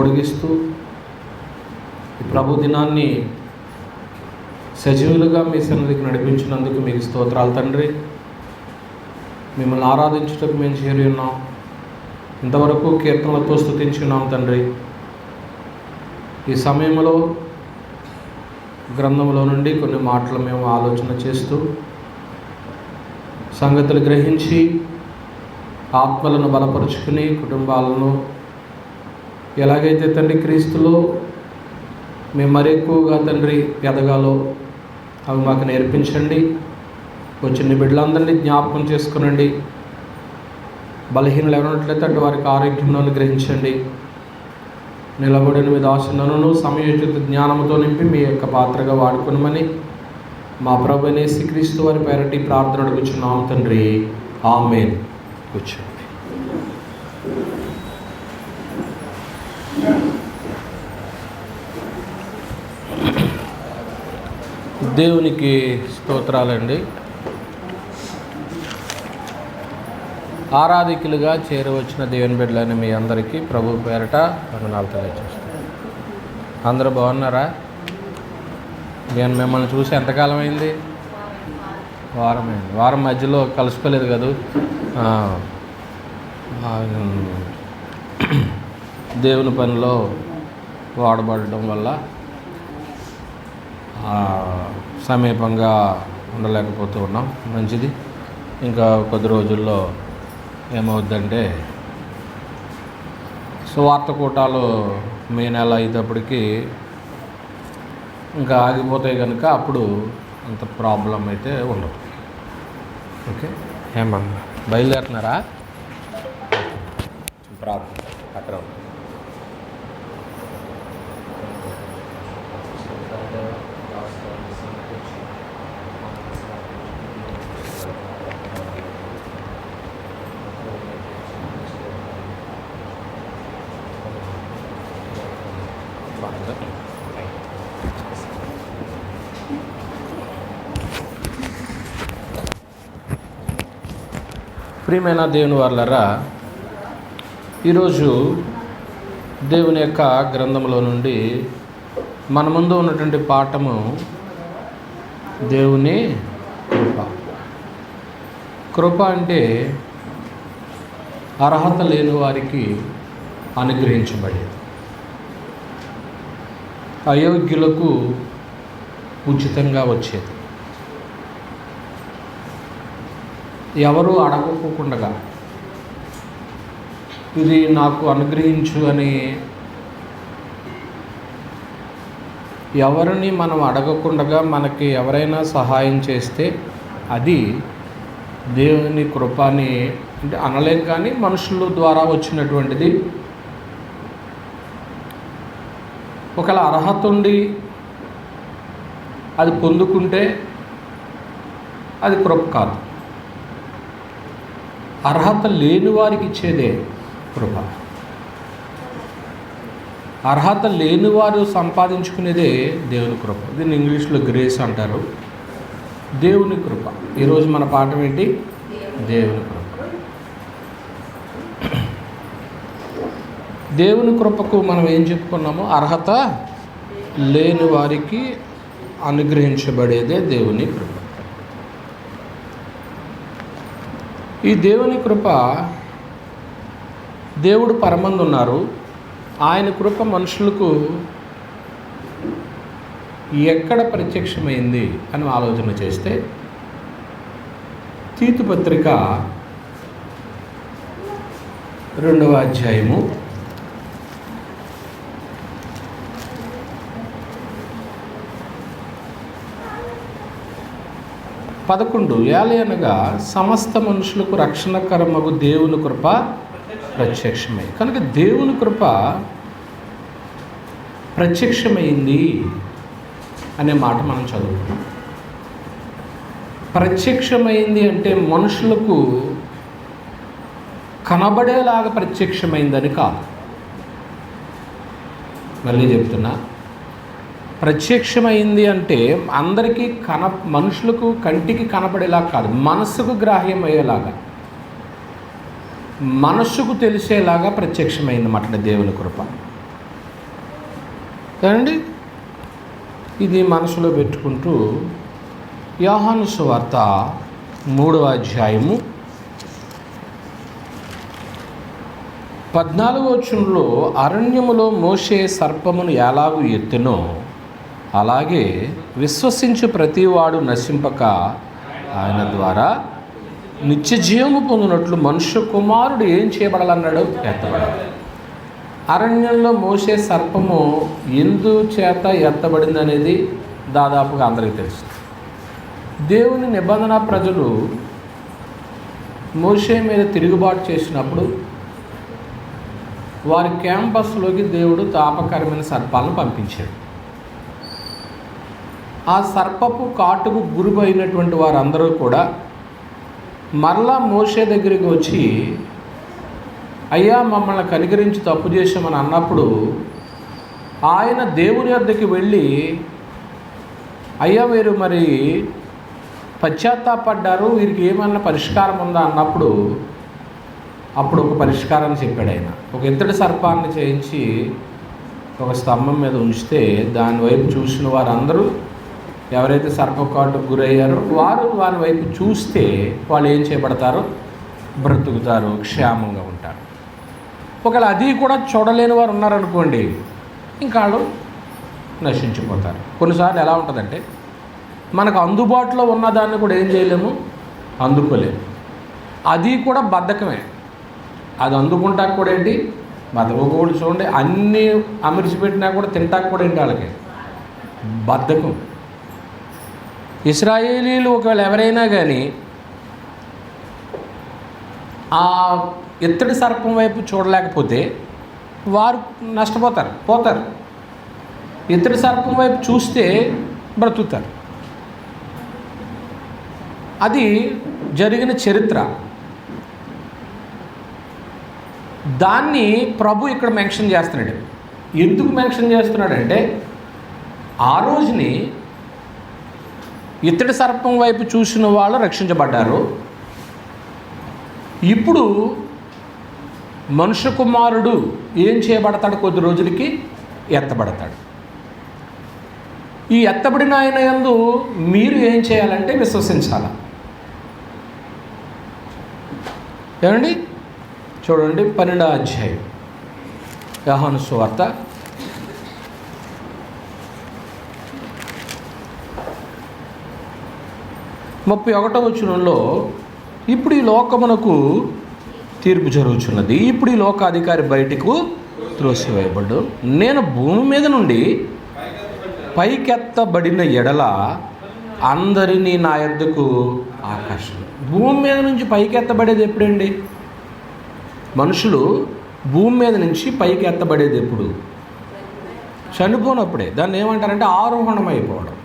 పొడిగిస్తూ ఈ ప్రభు దినాన్ని సజీవులుగా మీ సన్నిధికి నడిపించినందుకు మీకు స్తోత్రాలు తండ్రి. మిమ్మల్ని ఆరాధించుటకు మేము చేరి ఉన్నాం. ఇంతవరకు కీర్తనలతో స్తుతించున్నాం తండ్రి. ఈ సమయంలో గ్రంథంలో నుండి కొన్ని మాటలు మేము ఆలోచన చేస్తూ సంగతులు గ్రహించి ఆత్మలను బలపరుచుకుని కుటుంబాలను ఎలాగైతే తండ్రి క్రీస్తులో మేము మరి ఎక్కువగా తండ్రి ఎదగాలో అవి మాకు నేర్పించండి. వచ్చిన బిడ్డలందరినీ జ్ఞాపకం చేసుకునండి. బలహీనలు ఎవరున్నట్లయితే అటు వారికి ఆరోగ్యంలో గ్రహించండి. నిలబడిన మీ దాసులను సమయోచిత జ్ఞానంతో నింపి మీ యొక్క పాత్రగా వాడుకునమని మా ప్రభువైన యేసుక్రీస్తు వారి పేరటి ప్రార్థన అడుగుచున్నాం తండ్రి. ఆమేన్. కూర్చోండి. దేవునికి స్తోత్రాలండి. ఆరాధికులుగా చేరవచ్చిన దేవుని బిడ్డలని మీ అందరికీ ప్రభు పేరట వందనాలు తెలియజేస్తాను. అందరూ బాగున్నారా? నేను మిమ్మల్ని చూసి ఎంతకాలం అయింది? వారం మధ్యలో కలుసుకోలేదు కదా. దేవుని పనిలో వాడబడడం వల్ల సమీపంగా ఉండలేకపోతూ ఉన్నాం. మంచిది. ఇంకా కొద్ది రోజుల్లో ఏమవుద్దంటే సువార్త కూటాలు మే నెల అయ్యేటప్పటికి ఇంకా ఆగిపోతాయి కనుక అప్పుడు అంత ప్రాబ్లం అయితే ఉండదు. ఓకే, ఏమన్నా బయలుదేరుతున్నారా? ప్రాబ్లం అక్కడ ప్రియమైన దేవుని వారలారా, ఈరోజు దేవుని యొక్క గ్రంథంలో నుండి మన ముందు ఉన్నటువంటి పాఠము దేవుని కృప. కృప అంటే అర్హత లేని వారికి అనుగ్రహించబడేది, అయోగ్యులకు ఉచితంగా వచ్చేది, ఎవరు అడగకోకుండా ఇది నాకు అనుగ్రహించు అని ఎవరిని మనం అడగకుండా మనకి ఎవరైనా సహాయం చేస్తే అది దేవుని కృప అని అంటే అనలేం. కానీ మనుషుల ద్వారా వచ్చినటువంటిది. ఒకవేళ అర్హత ఉండి అది పొందుకుంటే అది కృప కాదు. అర్హత లేని వారికి ఇచ్చేదే కృప. అర్హత లేని వారు సంపాదించుకునేదే దేవుని కృప. దీన్ని ఇంగ్లీష్లో గ్రేస్ అంటారు. దేవుని కృప. ఈరోజు మన పాఠం ఏంటి? దేవుని కృప. దేవుని కృపకు మనం ఏం చెప్పుకున్నామో, అర్హత లేని వారికి అనుగ్రహించబడేదే దేవుని కృప. ఈ దేవుని కృప, దేవుడు పరమందు ఉన్నారు, ఆయన కృప మనుషులకు ఎక్కడ ప్రత్యక్షమైంది అని ఆలోచన చేస్తే తీతు పత్రిక 2వ అధ్యాయము 11 ఏలయనగా సమస్త మనుషులకు రక్షణకరమగు దేవుని కృప ప్రత్యక్షమై. కనుక దేవుని కృప ప్రత్యక్షమైంది అనే మాట మనం చదువుకున్నాం. ప్రత్యక్షమైంది అంటే మనుషులకు కనబడేలాగా ప్రత్యక్షమైందని కాదు. మళ్ళీ చెప్తున్నా, ప్రత్యక్షమైంది అంటే అందరికీ మనుషులకు కంటికి కనపడేలా కాదు, మనస్సుకు గ్రాహ్యమయ్యేలాగా, మనస్సుకు తెలిసేలాగా ప్రత్యక్షమైంది మాట దేవుని కృప. ఏమండి, ఇది మనసులో పెట్టుకుంటూ యోహాను సువార్త 3వ అధ్యాయము 14వ వచనంలో అరణ్యములో మోషే సర్పమును ఎలాగూ ఎత్తెనో అలాగే విశ్వసించు ప్రతివాడు నశింపక ఆయన ద్వారా నిత్య జీవము పొందినట్లు మనుష్య కుమారుడు ఏం చేయబడాలన్నాడు? ఎత్తబడాలి. అరణ్యంలో మోసే సర్పము ఎందుచేత ఎత్తబడింది అనేది దాదాపుగా అందరికీ తెలుసు. దేవుని నిబంధన ప్రజలు మోషే మీద తిరుగుబాటు చేసినప్పుడు వారి క్యాంపస్లోకి దేవుడు తాపకరమైన సర్పాలను పంపించాడు. ఆ సర్పపు కాటుకు గురైనటువంటి వారందరూ కూడా మరలా మోషే దగ్గరికి వచ్చి, అయ్యా మమ్మల్ని కనికరించి తప్పు చేసామని అన్నప్పుడు ఆయన దేవుని వద్దకు వెళ్ళి, అయ్యా వీరు మరి పశ్చాత్తాపడ్డారు, వీరికి ఏమన్నా పరిష్కారం ఉందా అన్నప్పుడు అప్పుడు ఒక పరిష్కారాన్ని చెప్పాడు ఆయన. ఒక ఇత్తడి సర్పాన్ని చేయించి ఒక స్తంభం మీద ఉంచితే దాని వైపు చూసిన వారందరూ, ఎవరైతే సర్పకాటుకు గురయ్యారో వారు వారి వైపు చూస్తే వాళ్ళు ఏం చేయబడతారు? బ్రతుకుతారు, క్షేమంగా ఉంటారు. ఒకవేళ అది కూడా చూడలేని వారు ఉన్నారనుకోండి, ఇంకా వాళ్ళు నశించిపోతారు. కొన్నిసార్లు ఎలా ఉంటుందంటే మనకు అందుబాటులో ఉన్నదాన్ని కూడా ఏం చేయలేము, అందుకోలేము. అది కూడా బద్ధకమే. అది అందుకుంటాక కూడా ఏంటి, బతకకూడదు. చూడండి, అన్నీ అమర్చిపెట్టినా కూడా తింటాక కూడా ఏంటి వాళ్ళకి బద్ధకం. ఇశ్రాయేలీలు ఒకవేళ ఎవరైనా కానీ ఆ ఇత్తడి సర్పం వైపు చూడలేకపోతే వారు పోతారు. ఇత్తడి సర్పం వైపు చూస్తే బ్రతుకుతారు. అది జరిగిన చరిత్ర. దాన్ని ప్రభు ఇక్కడ మెన్షన్ చేస్తున్నాడు. ఎందుకు మెన్షన్ చేస్తున్నాడంటే ఆ రోజుని ఇత్తడి సర్పం వైపు చూసిన వాళ్ళు రక్షించబడ్డారు. ఇప్పుడు మనుష్య కుమారుడు ఏం చేయబడతాడు? కొద్ది రోజులకి ఎత్తబడతాడు. ఈ ఎత్తబడిన ఆయన యందు మీరు ఏం చేయాలంటే విశ్వసించాలి. ఏమండి, చూడండి 12వ అధ్యాయం యోహాను సువార్త 31వ వచనంలో, ఇప్పుడు ఈ లోకమునకు తీర్పు జరుగుతున్నది, ఇప్పుడు ఈ లోకాధికారి బయటకు త్రోసివేయబడ్డు, నేను భూమి మీద నుండి పైకెత్తబడిన ఎడల అందరినీ నా యొద్దకు ఆకర్షణ. భూమి మీద నుంచి పైకెత్తబడేది ఎప్పుడండి? మనుషులు భూమి మీద నుంచి పైకి ఎత్తబడేది ఎప్పుడు? చనిపోయినప్పుడే. దాన్ని ఏమంటారంటే ఆరోహణం అయిపోవడం.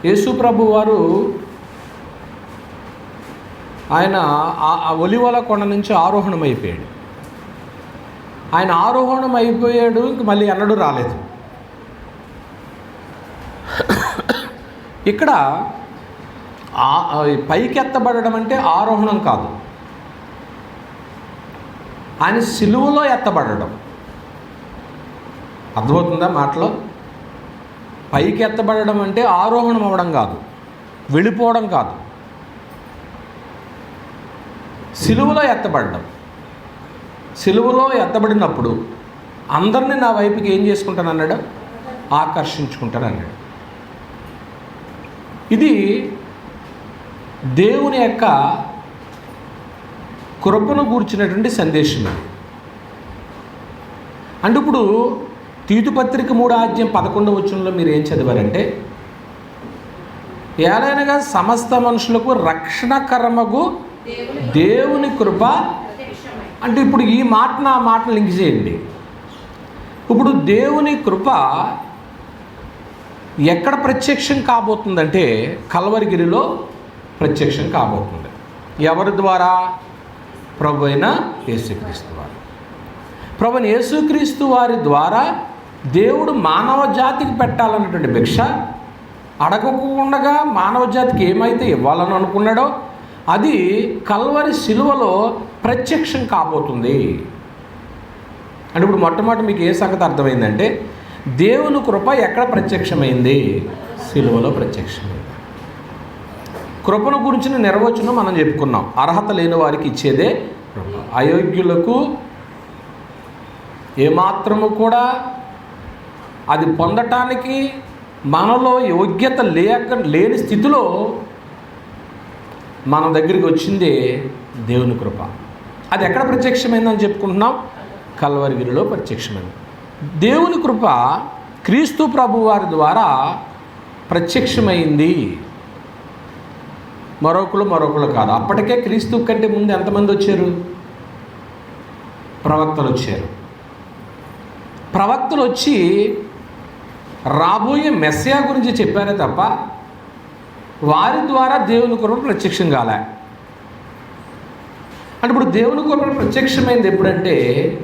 యేసు ప్రభు వారు ఆయన ఆ ఒలివల కొండ నుంచి ఆరోహణం అయిపోయాడు. ఆయన ఆరోహణం అయిపోయాడు, ఇంక మళ్ళీ ఎన్నడూ రాలేదు. ఇక్కడ పైకి ఎత్తబడడం అంటే ఆరోహణం కాదు, ఆయన సిలువలో ఎత్తబడడం. అర్థమవుతుందా మాటలో? పైకి ఎత్తబడడం అంటే ఆరోహణం అవ్వడం కాదు, వెళ్ళిపోవడం కాదు, సిలువలో ఎత్తబడడం. సిలువలో ఎత్తబడినప్పుడు అందరినీ నా వైపుకి ఏం చేసుకుంటానన్నాడు? ఆకర్షించుకుంటానన్నాడు. ఇది దేవుని యొక్క కృపను గూర్చినటువంటి సందేశం. అంటే ఇప్పుడు తీతు పత్రిక 3వ అధ్యాయం 11వ వచనంలో మీరు ఏం చదివారంటే, ఏలైనగా సమస్త మనుషులకు రక్షణకరమగు దేవుని కృప అంటే, ఇప్పుడు ఈ మాటను ఆ మాటను లింక్ చేయండి. ఇప్పుడు దేవుని కృప ఎక్కడ ప్రత్యక్షం కాబోతుందంటే కల్వరిగిరిలో ప్రత్యక్షం కాబోతుంది. ఎవరి ద్వారా? ప్రభు అయిన యేసుక్రీస్తు వారు. ప్రభు అయిన యేసుక్రీస్తు వారి ద్వారా దేవుడు మానవ జాతికి పెట్టాలన్నటువంటి భిక్ష అడగకుండా మానవ జాతికి ఏమైతే ఇవ్వాలని అనుకున్నాడో అది కల్వరి శిలువలో ప్రత్యక్షం కాబోతుంది. అంటే ఇప్పుడు మొట్టమొదటి మీకు ఏ సంగతి అర్థమైందంటే, దేవుని కృప ఎక్కడ ప్రత్యక్షమైంది? సిలువలో ప్రత్యక్షమైంది. కృపను గురించిన నిర్వచనం మనం చెప్పుకున్నాం. అర్హత లేని వారికి ఇచ్చేదే కృప. అయోగ్యులకు ఏమాత్రము కూడా అది పొందటానికి మనలో యోగ్యత లేని స్థితిలో మన దగ్గరికి వచ్చిందే దేవుని కృప. అది ఎక్కడ ప్రత్యక్షమైందని చెప్పుకుంటున్నాం? కల్వరిగిరిలో ప్రత్యక్షమైంది. దేవుని కృప క్రీస్తు ప్రభు వారి ద్వారా ప్రత్యక్షమైంది. మరొకరు కాదు. అప్పటికే క్రీస్తు కంటే ముందు ఎంతమంది వచ్చారు? ప్రవక్తలు వచ్చారు. ప్రవక్తలు వచ్చి రాబోయే మెస్సియా గురించి చెప్పారే తప్ప వారి ద్వారా దేవుని కృప ప్రత్యక్షం కాలే. అంటే ఇప్పుడు దేవుని కృప ప్రత్యక్షమైంది ఎప్పుడంటే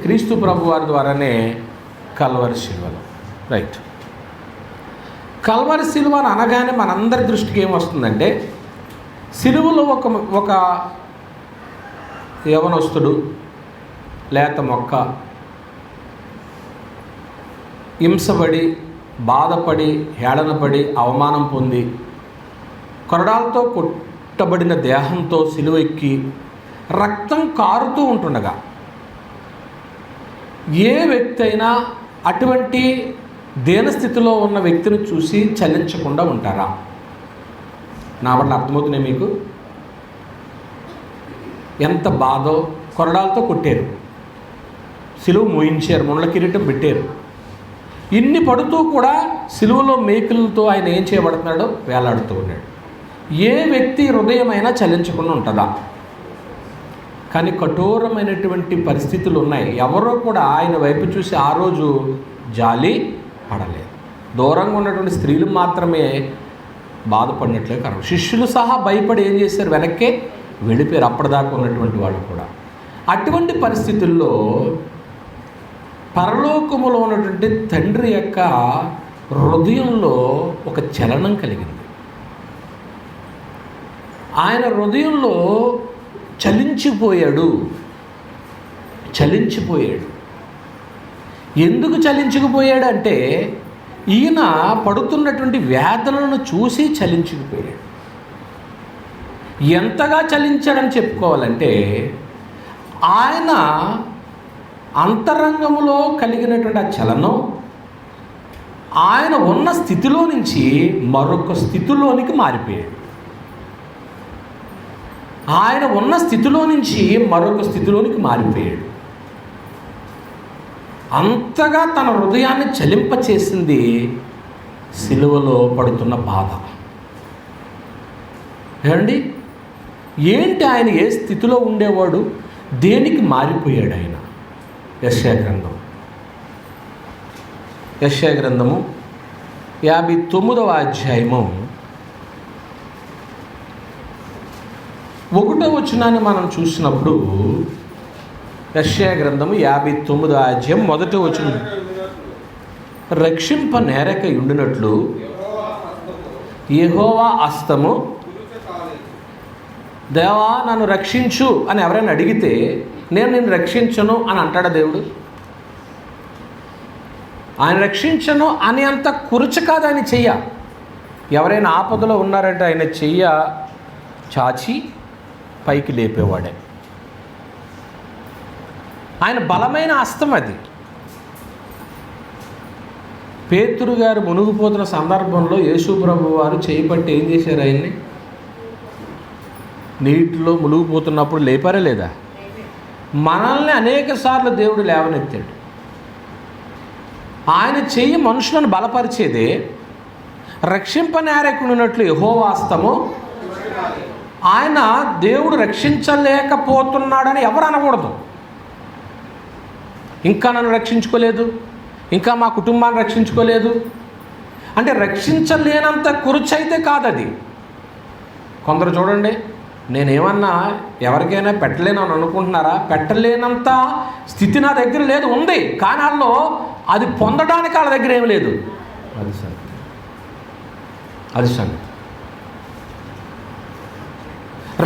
క్రీస్తు ప్రభు వారి ద్వారానే కల్వరి శిలువలో. రైట్. కల్వరి శిలువ అనగానే మనందరి దృష్టికి ఏమొస్తుందంటే శిలువలో ఒక యవనస్తుడు, లేత మొక్క హింసపడి, బాధపడి, హేళనపడి, అవమానం పొంది, కొరడాలతో కొట్టబడిన దేహంతో సిలువ ఎక్కి రక్తం కారుతూ ఉంటుండగా ఏ వ్యక్తి అయినా అటువంటి దీనస్థితిలో ఉన్న వ్యక్తిని చూసి చలించకుండా ఉంటారా? నా వల్ల అర్థమవుతున్నాయి మీకు? ఎంత బాధో. కొరడాలతో కొట్టారు, సిలువ మోయించారు, ముళ్ళ కిరీటం పెట్టారు. ఇన్ని పడుతూ కూడా సిలువలో మేకులతో ఆయన ఏం చేయబడుతున్నాడో వేలాడుతూ ఉన్నాడు. ఏ వ్యక్తి హృదయమైనా చలించకుండా ఉంటుందా? కానీ కఠోరమైనటువంటి పరిస్థితులు ఉన్నాయి. ఎవరో కూడా ఆయన వైపు చూసి ఆ రోజు జాలి పడలేదు. దూరంగా ఉన్నటువంటి స్త్రీలు మాత్రమే బాధపడినట్లే కారణం. శిష్యులు సహా భయపడి ఏం చేశారు? వెనక్కే వెళ్ళిపోయారు, అప్పటిదాకా ఉన్నటువంటి వాళ్ళు కూడా. అటువంటి పరిస్థితుల్లో పరలోకములో ఉన్నటువంటి తండ్రి యొక్క హృదయంలో ఒక చలనం కలిగింది. ఆయన హృదయంలో చలించిపోయాడు. ఎందుకు చలించుకుపోయాడు అంటే ఈయన పడుతున్నటువంటి వేదనలను చూసి చలించుకుపోయాడు. ఎంతగా చలించాడని చెప్పుకోవాలంటే ఆయన అంతరంగంలో కలిగినటువంటి ఆ చలనం ఆయన ఉన్న స్థితిలో నుంచి మరొక స్థితిలోనికి మారిపోయాడు. ఆయన ఉన్న స్థితిలో నుంచి మరొక స్థితిలోనికి మారిపోయాడు. అంతగా తన హృదయాన్ని చలింపచేసింది సిలువలో పడుతున్న బాధ. ఏమండి, ఏంటి ఆయన ఏ స్థితిలో ఉండేవాడు? దేనికి మారిపోయాడు ఆయన? యెషయా గ్రంథము 59వ అధ్యాయము 1వ వచనాన్ని మనం చూసినప్పుడు యెషయా గ్రంథము 59వ అధ్యాయం 1వ వచనం, రక్షింప నేరక ఉండినట్లు యెహోవా హస్తము, దేవా నన్ను రక్షించు అని ఎవరైనా అడిగితే నేను నిన్ను రక్షించను అని అంటాడా దేవుడు? ఆయన రక్షించను అని అంత కురుచ కాదు ఆయన చెయ్య. ఎవరైనా ఆపదలో ఉన్నారంటే ఆయన చెయ్య చాచి పైకి లేపేవాడే. ఆయన బలమైన హస్తం అది. పేతురు గారు మునిగిపోతున్న సందర్భంలో యేసు ప్రభు వారు చేయి పట్టి ఏం చేశారు? ఆయన్ని నీటిలో మునిగిపోతున్నప్పుడు లేపారా లేదా? మనల్ని అనేక సార్లు దేవుడు లేవనెత్తాడు. ఆయన చెయ్యి మనుషులను బలపరిచేదే. రక్షింపనేరకున్నట్లు యెహోవా హస్తము, ఆయన దేవుడు రక్షించలేకపోతున్నాడని ఎవరు అనకూడదు. ఇంకా నన్ను రక్షించుకోలేదు, ఇంకా మా కుటుంబాన్ని రక్షించుకోలేదు అంటే రక్షించలేనంత కురుచైతే కాదది. కొందరు చూడండి, నేనేమన్నా ఎవరికైనా పెట్టలేనని అనుకుంటున్నారా? పెట్టలేనంత స్థితి నా దగ్గర లేదు, ఉంది. కానీ వాళ్ళు అది పొందడానికి వాళ్ళ దగ్గర ఏం లేదు. అది సంగతి.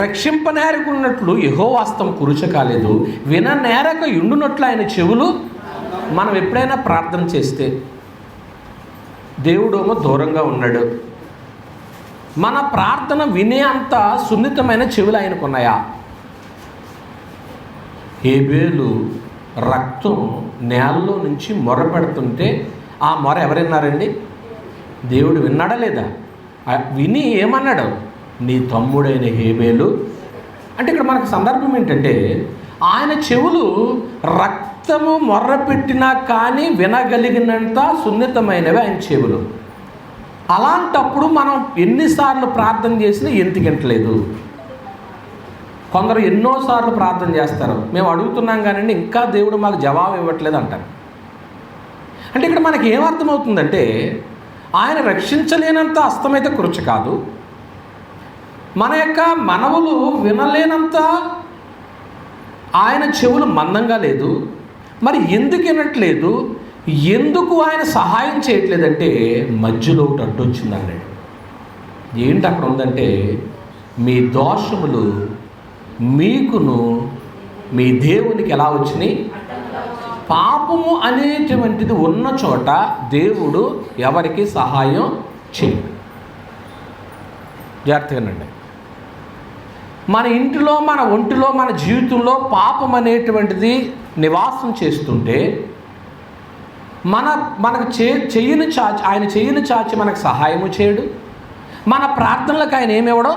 రక్షింపనేరకున్నట్లు యెహోవా హస్తం కురుచ కాలేదు, విననేరక ఉండునట్లు ఆయన చెవులు. మనం ఎప్పుడైనా ప్రార్థన చేస్తే దేవుడేమో దూరంగా ఉన్నాడు. మన ప్రార్థన వినే అంత సున్నితమైన చెవులు ఆయనకు ఉన్నాయా? హేబేలు రక్తం నేలలో నుంచి మొర పెడుతుంటే ఆ మొర ఎవరిన్నారండి? దేవుడు విన్నాడా లేదా? విని ఏమన్నాడు? నీ తమ్ముడైన హేబేలు. అంటే ఇక్కడ మనకు సందర్భం ఏంటంటే, ఆయన చెవులు రక్తము మొర్ర పెట్టినా కానీ వినగలిగినంత సున్నితమైనవి ఆయన చెవులు. అలాంటప్పుడు మనం ఎన్నిసార్లు ప్రార్థన చేసినా ఎందుకింటలేదు. కొందరు ఎన్నోసార్లు ప్రార్థన చేస్తారు, మేము అడుగుతున్నాం కానీ ఇంకా దేవుడు మాకు జవాబు ఇవ్వట్లేదు అంటారు. అంటే ఇక్కడ మనకి ఏమర్థమవుతుందంటే, ఆయన రక్షించలేనంత హస్తమైతే కృచ కాదు, మన యొక్క మనవులు వినలేనంత ఆయన చెవులు మందంగా లేదు. మరి ఎందుకు వినట్లేదు, ఎందుకు ఆయన సహాయం చేయట్లేదంటే మధ్యలో ఒకటి అడ్డొచ్చిందండి. ఏంటి అక్కడ ఉందంటే, మీ దోషములు మీకును మీ దేవునికి ఎలా వచ్చినాయి? పాపము అనేటువంటిది ఉన్న చోట దేవుడు ఎవరికి సహాయం చేయడు. జాగ్రత్తగానండి. మన ఇంటిలో, మన ఒంటిలో, మన జీవితంలో పాపం అనేటువంటిది నివాసం చేస్తుంటే మనకు చెయ్యిని చాచి, ఆయన చెయ్యిని చాచి మనకు సహాయము చేయడు. మన ప్రార్థనలకు ఆయన ఏమివ్వడం?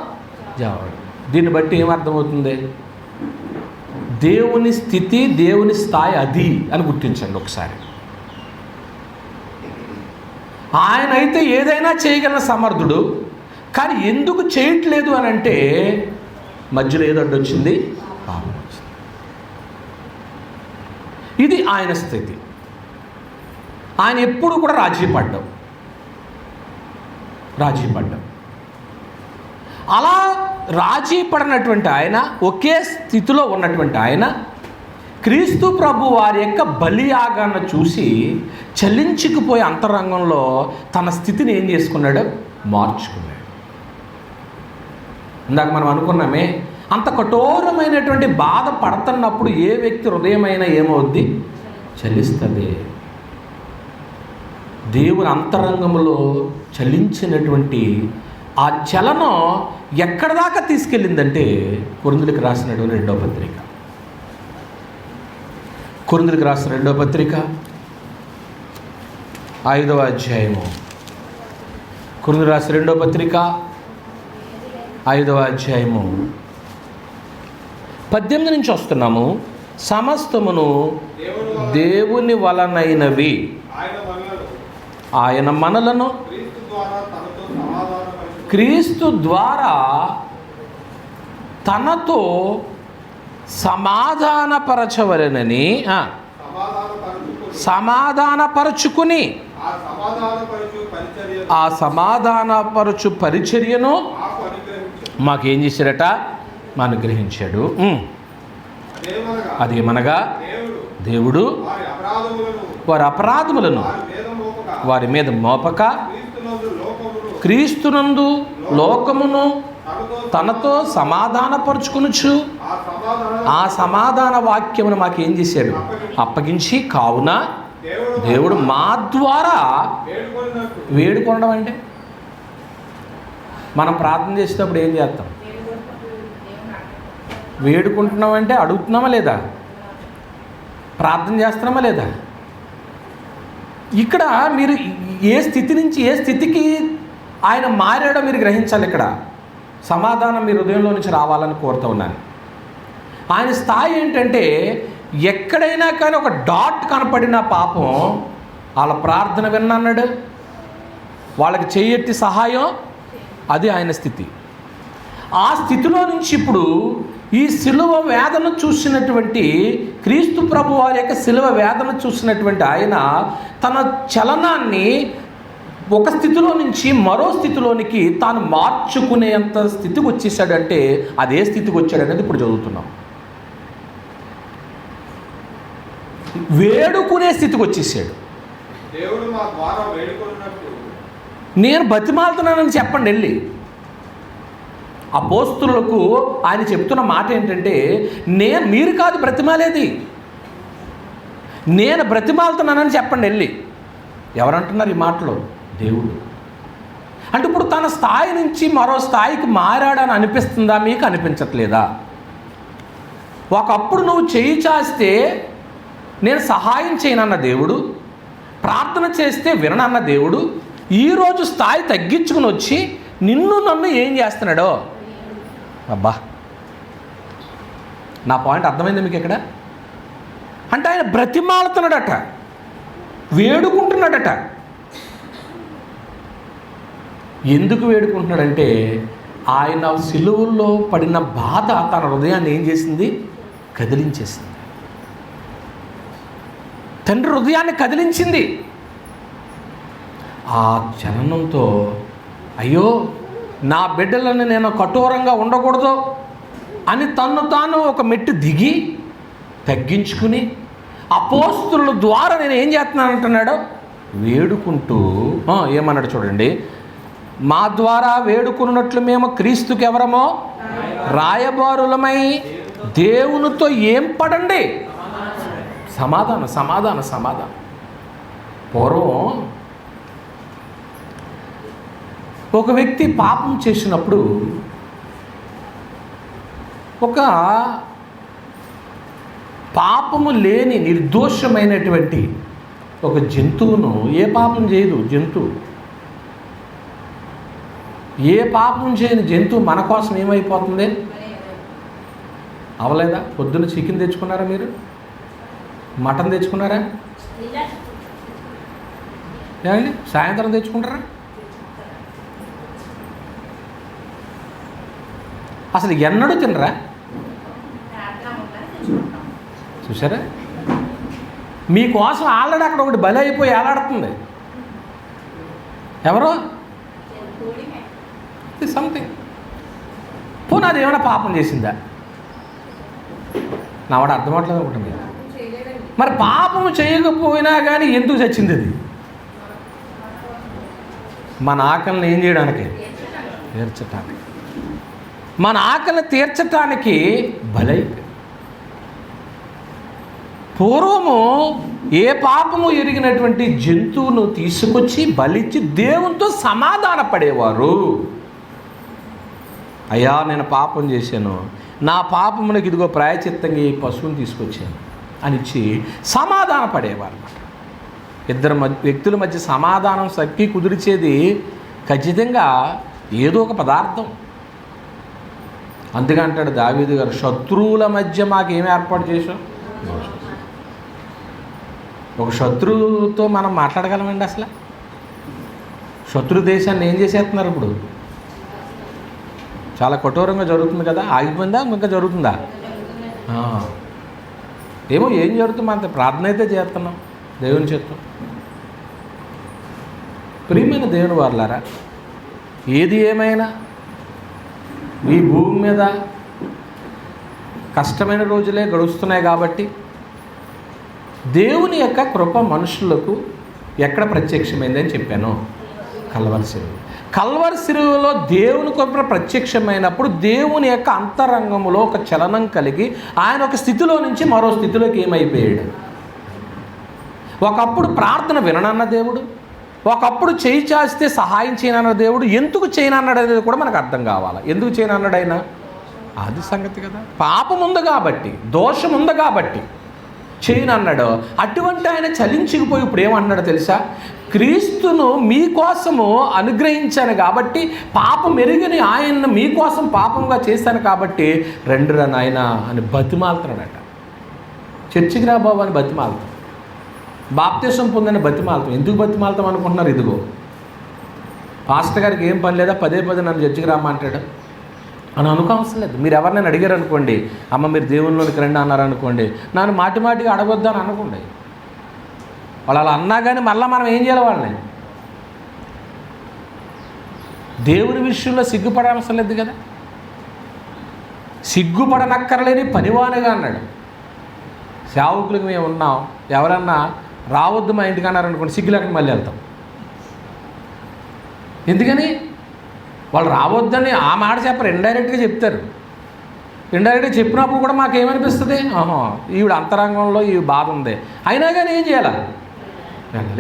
జవాబు. దీన్ని బట్టి ఏమర్థమవుతుంది? దేవుని స్థితి, దేవుని స్థాయి అది అని గుర్తించండి ఒకసారి. ఆయన అయితే ఏదైనా చేయగల సమర్థుడు, కానీ ఎందుకు చేయట్లేదు అని అంటే మధ్యలో ఏదో అడ్డొచ్చింది, పాపం వచ్చింది. ఇది ఆయన స్థితి. ఆయన ఎప్పుడు కూడా రాజీ పడ్డాం. అలా రాజీ పడినటువంటి ఆయన, ఒకే స్థితిలో ఉన్నటువంటి ఆయన, క్రీస్తు ప్రభు వారి యొక్క బలియాగాన్ని చూసి చలించుకుపోయే అంతరంగంలో తన స్థితిని ఏం చేసుకున్నాడు? మార్చుకున్నాడు. ఇందాక మనం అనుకున్నామే, అంత కఠోరమైనటువంటి బాధ పడుతున్నప్పుడు ఏ వ్యక్తి హృదయమైనా ఏమవుద్ది? చలిస్తుంది. దేవుని అంతరంగంలో చలించినటువంటి ఆ చలనం ఎక్కడ దాకా తీసుకెళ్ళిందంటే, కొరింథీయులకు రాసినటువంటి రెండవ పత్రిక, కొరింథీయులకు రాసిన రెండవ పత్రిక 5వ అధ్యాయము, కొరింథీయులకు రాసిన రెండవ పత్రిక 5వ అధ్యాయము 18 నుంచి వస్తున్నాము. సమస్తమును దేవుని వలనైనవి, ఆయన మనలను క్రీస్తు ద్వారా తనతో సమాధానపరచవలెనని సమాధానపరచుకుని ఆ సమాధానపరచు పరిచర్యను మాకేం చేశారట? అనుగ్రహించాడు. అదేమనగా దేవుడు వారి అపరాధములను వారి మీద మోపక క్రీస్తునందు లోకమును తనతో సమాధానపరుచుకొనుచు ఆ సమాధాన వాక్యమును మాకేం చేశాడు? అప్పగించి, కావున దేవుడు మా ద్వారా వేడుకొనడం. అంటే మనం ప్రార్థన చేసేటప్పుడు ఏం చేస్తాం? వేడుకుంటున్నామంటే అడుగుతున్నామా లేదా? ప్రార్థన చేస్తున్నామా లేదా? ఇక్కడ మీరు ఏ స్థితి నుంచి ఏ స్థితికి ఆయన మారాడో మీరు గ్రహించాలి. ఇక్కడ సమాధానం మీ హృదయంలో నుంచి రావాలని కోరుతూ ఉన్నాను. ఆయన స్థాయి ఏంటంటే, ఎక్కడైనా కానీ ఒక డాట్ కనపడిన పాపం వాళ్ళ ప్రార్థన విన్నాడు, వాళ్ళకి చేయెత్తి సహాయం, అది ఆయన స్థితి. ఆ స్థితిలో నుంచి ఇప్పుడు ఈ శిలువ వేదన చూసినటువంటి క్రీస్తు ప్రభు వారి యొక్క శిలువ వేదన చూసినటువంటి ఆయన తన చలనాన్ని ఒక స్థితిలో నుంచి మరో స్థితిలోనికి తాను మార్చుకునేంత స్థితికి వచ్చేసాడంటే అదే స్థితికి వచ్చాడనేది ఇప్పుడు చదువుతున్నాం. వేడుకునే స్థితికి వచ్చేసాడు. నేను బతిమాలుతున్నానని చెప్పండి వెళ్ళి. అపోస్తులకు ఆయన చెప్తున్న మాట ఏంటంటే, మీరు కాదు బ్రతిమాలేది, నేను బ్రతిమాలుతున్నానని చెప్పండి వెళ్ళి. ఎవరంటున్నారు ఈ మాటలు? దేవుడు. అంటే ఇప్పుడు తన స్థాయి నుంచి మరో స్థాయికి మారాడని అనిపిస్తుందా? మీకు అనిపించట్లేదా? ఒకప్పుడు నువ్వు చేయి చాస్తే నేను సహాయం చేయనన్న దేవుడు, ప్రార్థన చేస్తే విననన్న దేవుడు, ఈరోజు స్థాయి తగ్గించుకుని వచ్చి నన్ను ఏం చేస్తున్నాడో. అబ్బా, నా పాయింట్ అర్థమైంది మీకు ఇక్కడ? అంటే ఆయన బ్రతిమాలుతున్నాడట, వేడుకుంటున్నాడట. ఎందుకు వేడుకుంటున్నాడంటే ఆయన సిలువల్లో పడిన బాధ తన హృదయాన్ని ఏం చేసింది? కదిలించేసింది. తండ్రి హృదయాన్ని కదిలించింది. ఆ చలనంతో అయ్యో నా బిడ్డలను నేను కఠోరంగా ఉండకూడదు అని తన్ను తాను ఒక మెట్టు దిగి తగ్గించుకుని అపోస్తుల ద్వారా నేను ఏం చేస్తున్నాను అంటున్నాడు? వేడుకుంటూ ఏమన్నాడు చూడండి, మా ద్వారా వేడుకున్నట్లు మేము క్రీస్తుకి ఎవరమో రాయబారులమై దేవునితో ఏం పడండి? సమాధానం, సమాధానం, సమాధానం. పూర్వం ఒక వ్యక్తి పాపం చేసినప్పుడు ఒక పాపము లేని నిర్దోషమైనటువంటి ఒక జంతువును, ఏ పాపం చేయదు జంతువు, ఏ పాపం చేయని జంతువు మన కోసం ఏమైపోతుంది? అవలేదా? పొద్దున్న చికెన్ తెచ్చుకున్నారా? మీరు మటన్ తెచ్చుకున్నారా? ఏమండి సాయంత్రం తెచ్చుకుంటారా? అసలు ఎన్నడూ తినరా? చూసారా? మీకోసం ఆల్రెడీ అక్కడ ఒకటి బలి అయిపోయి ఏలాడుతుంది. ఎవరో సంథింగ్. పోనీ అది ఏమైనా పాపం చేసిందా? నా వాడు అర్థం అవట్లేదు అనుకుంటుంది. మరి పాపం చేయకపోయినా కానీ ఎందుకు చచ్చింది అది? మన ఆకలిని ఏం చేయడానికి? తీర్చటానికి. మన ఆకలిని తీర్చటానికి బలై. పూర్వము ఏ పాపము ఎరిగినటువంటి జంతువును తీసుకొచ్చి బలిచ్చి దేవునితో సమాధాన పడేవారు. అయ్యా నేను పాపం చేశాను, నా పాపమునకు ఇదిగో ప్రాయచిత్తంగా ఈ పశువుని తీసుకొచ్చాను అనిచ్చి సమాధాన పడేవారు. ఇద్దరు వ్యక్తుల మధ్య సమాధానం సక్కి కుదిరిచేది ఖచ్చితంగా ఏదో ఒక పదార్థం. అందుకే అంటాడు దావీదు గారు, శత్రువుల మధ్య మాకేమి ఏర్పాటు చేసాం? ఒక శత్రువుతో మనం మాట్లాడగలమండి? అసలు శత్రు దేశాన్ని ఏం చేసేస్తున్నారు ఇప్పుడు? చాలా కఠోరంగా జరుగుతుంది కదా. ఆగిపోయిందా? ఇంకా జరుగుతుందా? ఏమో ఏం జరుగుతుంది? అంత ప్రార్థన అయితే చేస్తున్నాం, దేవుని చేస్తాం. ప్రియమైన దేవుని వారలారా, ఏది ఏమైనా ఈ భూమి మీద కష్టమైన రోజులే గడుస్తున్నాయి కాబట్టి దేవుని యొక్క కృప మనుషులకు ఎక్కడ ప్రత్యక్షమైందని చెప్పాను? కల్వరి శిలువ. కల్వరి శిలువలో దేవుని కృప ప్రత్యక్షమైనప్పుడు దేవుని యొక్క అంతరంగంలో ఒక చలనం కలిగి ఆయన ఒక స్థితిలో నుంచి మరో స్థితిలోకి ఏమైపోయాడు? ఒకప్పుడు ప్రార్థన విననన్న దేవుడు, ఒకప్పుడు చేయి చాస్తే సహాయం చేయనన్న దేవుడు ఎందుకు చేయనన్నాడు అనేది కూడా మనకు అర్థం కావాలి. ఎందుకు చేయనన్నాడు ఆయన? అది సంగతి కదా. పాపం ఉంది కాబట్టి, దోషం ఉంది కాబట్టి చేయనన్నాడు. అటువంటి ఆయన చలించిపోయి ఇప్పుడు ఏమన్నాడు తెలుసా? క్రీస్తును మీకోసము అనుగ్రహించాను కాబట్టి, పాపం ఎరుగని ఆయన్ను మీకోసం పాపంగా చేశాను కాబట్టి రండి రా నాయన అని బతిమాలుతున్నాడట. చర్చికి రా బాబు అని బతిమాలుతాం, బాప్తిసం పొందని బతిమాలుతాం. ఎందుకు బతిమాలుతాం అనుకుంటున్నారు? ఇదిగో పాస్టర్ గారికి ఏం పని లేదా, పదే పదే నన్ను చర్చికి రామంటాడు అని అనుకోవసరం లేదు. మీరు ఎవరినైనా అడిగారు అనుకోండి, అమ్మ మీరు దేవునిలోనికి రండి అన్నారనుకోండి, నన్ను మాటి మాటిగా అడగొద్దు అని అనుకోండి. వాళ్ళు అలా అన్నా కానీ మళ్ళీ మనం ఏం చేయాలి? వాళ్ళని దేవుని విషయంలో సిగ్గుపడవసరం లేదు కదా. సిగ్గుపడనక్కర్లేని పనివానిగా అన్నాడు. సేవకులకు మేము ఉన్నాం, ఎవరన్నా రావద్దు మా ఇంటికి అన్నారనుకోండి, సిగ్గులేక మళ్ళీ వెళ్తాం. ఎందుకని? వాళ్ళు రావద్దని ఆ మాట చెప్పరు, ఇండైరెక్ట్గా చెప్తారు. ఇండైరెక్ట్గా చెప్పినప్పుడు కూడా మాకేమనిపిస్తుంది? ఈవిడ అంతరంగంలో ఈ బాధ ఉంది, అయినా కానీ ఏం చేయాలి?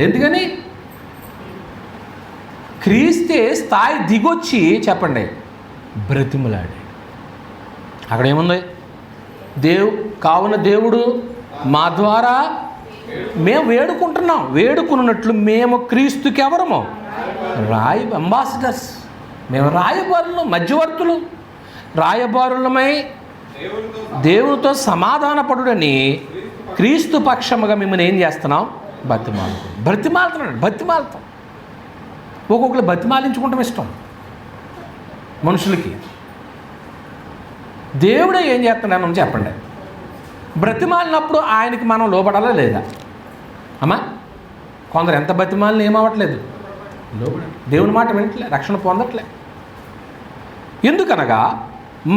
ఎందుకని? క్రీస్తే స్థాయి దిగొచ్చి చెప్పండి బ్రతిమలాడి. అక్కడ ఏముంది? కావున దేవుడు మా ద్వారా మేము వేడుకుంటున్నాం, వేడుకున్నట్లు మేము క్రీస్తుకి ఎవరము? అంబాసిడర్స్. మేము రాయబారులు, మధ్యవర్తులు. రాయబారులమై దేవునితో సమాధానపడుడని క్రీస్తు పక్షముగా మిమ్మల్ని ఏం చేస్తున్నాం? బతిమాలుతాం. ఒక్కొక్కరు బతిమాలించుకుంటాం ఇష్టం మనుషులకి. దేవుడే ఏం చేస్తున్నాను చెప్పండి. బ్రతిమాలినప్పుడు ఆయనకి మనం లోబడాలా లేదా? అమ్మా, కొందరు ఎంత బతిమాలిన ఏమవ్వట్లేదు, లోబడాలి. దేవుని మాట వినట్లే, రక్షణ పొందట్లే. ఎందుకనగా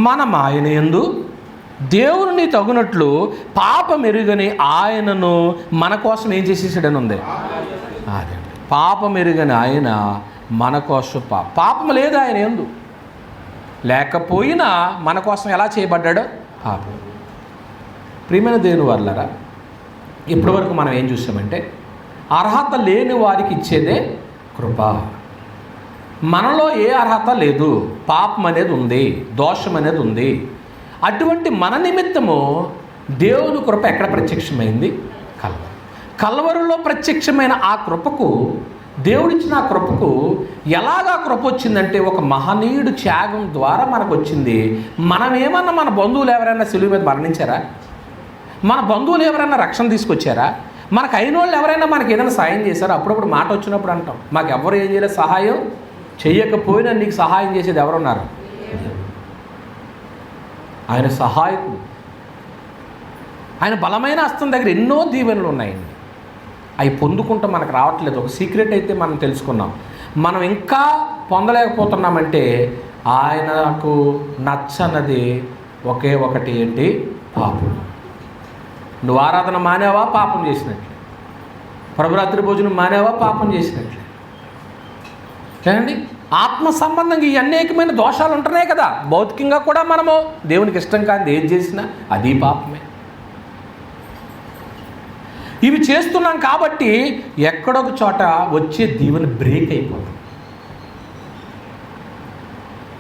మనం ఆయన యందు దేవుని తగునట్లు పాపం ఎరుగని ఆయనను మన కోసం ఏం చేసేసాడని ఉంది. అదే పాపం ఎరుగని ఆయన మన కోసం పాపం లేదు ఆయన యందు, లేకపోయినా మన కోసం ఎలా చేయబడ్డాడో పాపం. ప్రియమైన దేవుని వర్లారా, ఇప్పటి వరకు మనం ఏం చూసామంటే అర్హత లేని వారికి ఇచ్చేదే కృప. మనలో ఏ అర్హత లేదు, పాపం అనేది ఉంది, దోషం అనేది ఉంది. అటువంటి మన నిమిత్తము దేవుని కృప ఎక్కడ ప్రత్యక్షమైంది? కల్వరిలో ప్రత్యక్షమైన ఆ కృపకు, దేవుడిచ్చిన ఆ కృపకు ఎలాగా కృప వచ్చిందంటే ఒక మహనీయుడు త్యాగం ద్వారా మనకు వచ్చింది. మనమేమన్నా మన బంధువులు ఎవరైనా సిలువ మీద మరణించారా? మన బంధువులు ఎవరైనా రక్షణ తీసుకొచ్చారా? మనకు అయిన వాళ్ళు ఎవరైనా మనకి ఏదైనా సాయం చేశారా? అప్పుడప్పుడు మాట వచ్చినప్పుడు అంటాం, మాకు ఎవరు ఏం చేయలేదు, సహాయం చెయ్యకపోయినా నీకు సహాయం చేసేది ఎవరున్నారు? ఆయన సహాయకుడు. ఆయన బలమైన హస్తం దగ్గర ఎన్నో దీవెనలు ఉన్నాయండి. అవి పొందుకుంటూ మనకు రావట్లేదు. ఒక సీక్రెట్ అయితే మనం తెలుసుకున్నాం. మనం ఇంకా పొందలేకపోతున్నామంటే ఆయనకు నచ్చనది ఒకే ఒకటి ఏంటి? పాపం. నువ్వు ఆరాధన మానేవా? పాపం చేసినట్లే. ప్రభురాత్రి భోజనం మానేవా? పాపం చేసినట్లే. ఏమండి, ఆత్మ సంబంధంగా ఈ అనేకమైన దోషాలు ఉంటున్నాయి కదా. భౌతికంగా కూడా మనము దేవునికి ఇష్టం కాదు ఏది చేసినా అది పాపమే. ఇవి చేస్తున్నాం కాబట్టి ఎక్కడొక చోట వచ్చే దీవెన బ్రేక్ అయిపోతుంది.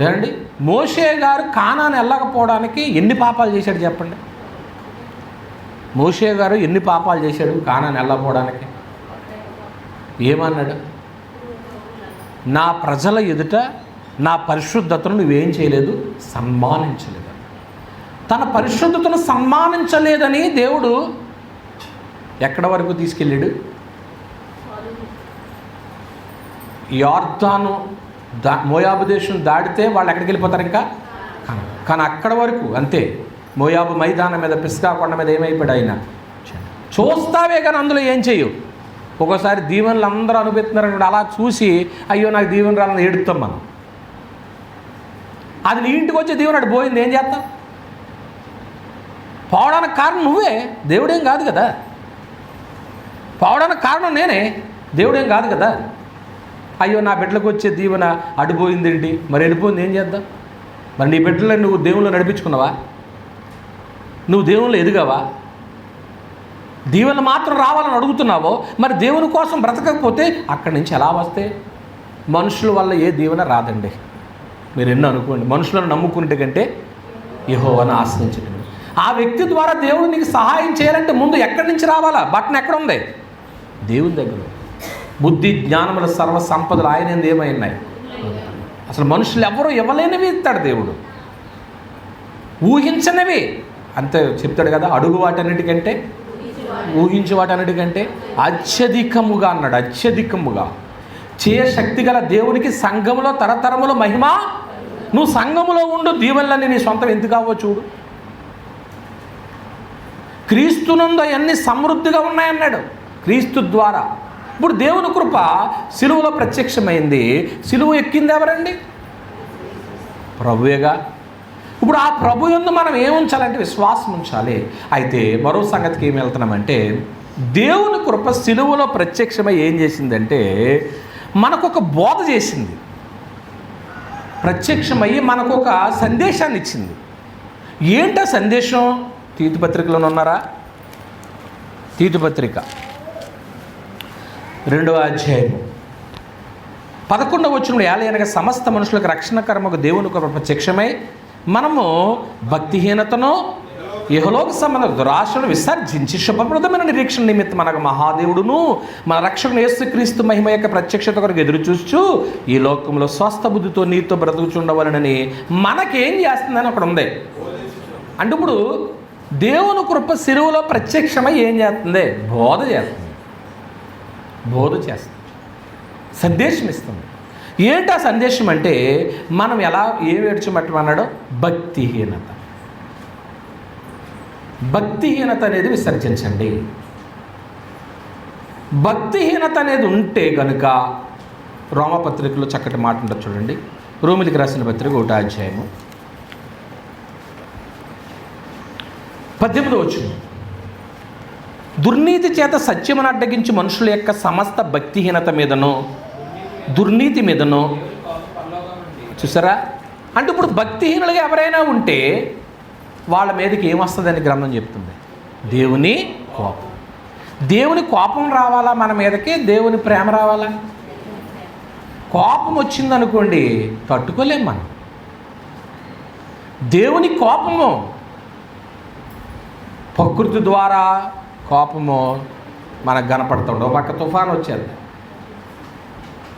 ఏమండి, మోషే గారు కానాను వెళ్ళకపోవడానికి ఎన్ని పాపాలు చేశాడు చెప్పండి. మోషే గారు ఎన్ని పాపాలు చేశాడు కానాను వెళ్ళకపోవడానికి? ఏమన్నాడు? నా ప్రజల ఎదుట నా పరిశుద్ధతను నువ్వేం చేయలేదు, సన్మానించలేదు. తన పరిశుద్ధతను సన్మానించలేదని దేవుడు ఎక్కడ వరకు తీసుకెళ్ళాడు? యోర్దాను మోయాబు దేశం దాటితే వాళ్ళు ఎక్కడికి వెళ్ళిపోతారు ఇంకా? కానీ అక్కడ వరకు అంతే. మోయాబు మైదానం మీద, పిస్గా కొండ మీద ఏమైపోయాడు ఆయన? చూస్తావే కానీ అందులో ఏం చేయవు. ఒక్కోసారి దీవెనలు అందరూ అనుభవిస్తున్నారని అలా చూసి అయ్యో నాకు దీవెన రాలని ఏడుస్తాం మనం. అది నీ ఇంటికి వచ్చే దీవెన అటు పోయింది, ఏం చేస్తాం? పోవడానికి కారణం నువ్వే, దేవుడేం కాదు కదా. పోవడానికి కారణం నేనే, దేవుడేం కాదు కదా. అయ్యో నా బిడ్డలకు వచ్చే దీవెన అడిపోయిందేంటి, మరి వెళ్ళిపోయింది, ఏం చేద్దాం? మరి నీ బిడ్డలను నువ్వు దేవుళ్ళు నడిపించుకున్నావా? నువ్వు దేవుళ్ళు ఎదిగావా? దీవెనలు మాత్రం రావాలని అడుగుతున్నావో, మరి దేవుని కోసం బ్రతకకపోతే అక్కడి నుంచి ఎలా వస్తే? మనుషుల వల్ల ఏ దీవెన రాదండి. మీరు ఎన్నో అనుకోండి, మనుషులను నమ్ముకునే కంటే యెహోవాను ఆశ్రయించండి. ఆ వ్యక్తి ద్వారా దేవుడు నీకు సహాయం చేయాలంటే ముందు ఎక్కడి నుంచి రావాలా? బటన్ ఎక్కడ ఉంది? దేవుని దగ్గర. బుద్ధి జ్ఞానముల సర్వ సంపదలు ఆయన ఏమైనాయి? అసలు మనుషులు ఎవరు ఇవ్వలేనివి ఇస్తాడు దేవుడు, ఊహించనివి అంతే చెప్తాడు కదా. అడుగు వాటన్నిటికంటే, ఊహించే వాటన్నిటికంటే అత్యధికముగా అన్నాడు. అత్యధికముగా శక్తి గల దేవునికి సంఘములో తరతరములో మహిమ. నువ్వు సంఘములో ఉండు, దీవెనలన్నీ నీ సొంతం ఎందుకు కావో చూడు. క్రీస్తునందు అవన్నీ సమృద్ధిగా ఉన్నాయన్నాడు క్రీస్తు ద్వారా. ఇప్పుడు దేవుని కృప సిలువలో ప్రత్యక్షమైంది. సిలువ ఎక్కింది ఎవరండి? ప్రభువేగా. ఇప్పుడు ఆ ప్రభు యందు మనం ఏముంచాలంటే విశ్వాసం ఉంచాలి. అయితే మరో సంగతికి ఏమి వెళ్తున్నామంటే, దేవుని కృప సిలువలో ప్రత్యక్షమై ఏం చేసిందంటే మనకొక బోధ చేసింది. ప్రత్యక్షమయ్యి మనకు ఒక సందేశాన్ని ఇచ్చింది. ఏంటా సందేశం? తీతు పత్రికలో ఉన్నారా? తీతు పత్రిక 2వ అధ్యాయం 11వ వచనంలో ఏలయనగా సమస్త మనుషులకు రక్షణ కర్మకు దేవుని కృప ప్రత్యక్షమై మనము భక్తిహీనతను ఇహలోక సంబంధ దురాశను విసర్జించి శుభప్రదమైన నిరీక్షణ నిమిత్తం మనకు మహాదేవుడును మన రక్షకుని యేసుక్రీస్తు మహిమ యొక్క ప్రత్యక్షత కొరకు ఎదురు చూస్తూ ఈ లోకంలో స్వస్థ బుద్ధితో నీతో బ్రతుకుచుండవలనని మనకేం చేస్తుందని అక్కడ ఉంది. అంటే ఇప్పుడు దేవుని కృప శిలువలో ప్రత్యక్షమై ఏం చేస్తుంది? బోధ చేస్తుంది, సందేశం ఇస్తుంది. ఏంటి ఆ సందేశం అంటే మనం ఎలా ఏం ఏడ్చమన్నాడో భక్తిహీనత అనేది విసర్జించండి. భక్తిహీనత అనేది ఉంటే కనుక రోమపత్రికలో చక్కటి మాట ఉంటుంది చూడండి. రోమిలికి రాసిన పత్రిక 1వ అధ్యాయము 18వ వచనం, దుర్నీతి చేత సత్యమును అడ్డగించి మనుషుల యొక్క సమస్త భక్తిహీనత మీదనో దుర్నీతి మీదనో. చూసారా? అంటే ఇప్పుడు భక్తిహీనులుగా ఎవరైనా ఉంటే వాళ్ళ మీదకి ఏమొస్తుందని గ్రంథం చెప్తుంది? దేవుని కోపం. దేవుని కోపం రావాలా మన మీదకి? దేవుని ప్రేమ రావాలా? కోపం వచ్చిందనుకోండి తట్టుకోలేం మనం. దేవుని కోపము ప్రకృతి ద్వారా కోపము మనకు కనపడుతుంది. ఒక పక్క తుఫాను వచ్చేది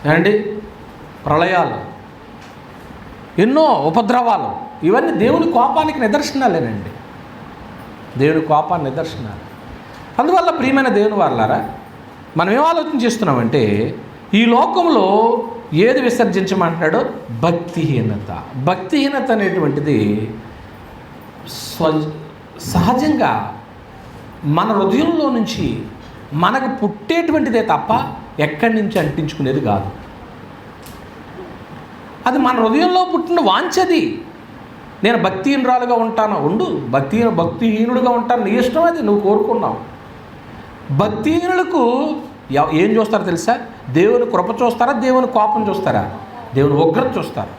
ఏమండి, ప్రళయాలు, ఎన్నో ఉపద్రవాలు, ఇవన్నీ దేవుని కోపానికి నిదర్శనాలేనండి. దేవుని కోపాన్ని నిదర్శనాలు. అందువల్ల ప్రియమైన దేవుని వాళ్ళారా, మనం ఏం ఆలోచన చేస్తున్నామంటే ఈ లోకంలో ఏది విసర్జించమంటున్నాడో భక్తిహీనత అనేటువంటిది సహజంగా మన హృదయంలో నుంచి మనకు పుట్టేటువంటిదే తప్ప ఎక్కడి నుంచి అంటించుకునేది కాదు. అది మన హృదయంలో పుట్టిన వాంఛది. నేను భక్తిహీనురాలుగా ఉంటాను, ఉండు. భక్తిహీనుడుగా ఉంటాను, నీ ఇష్టం, అది నువ్వు కోరుకున్నావు. భక్తిహీనులకు ఏం చూస్తారో తెలుసా? దేవుని కృప చూస్తారా? దేవుని కోపం చూస్తారా? దేవుని ఉగ్రత చూస్తారు.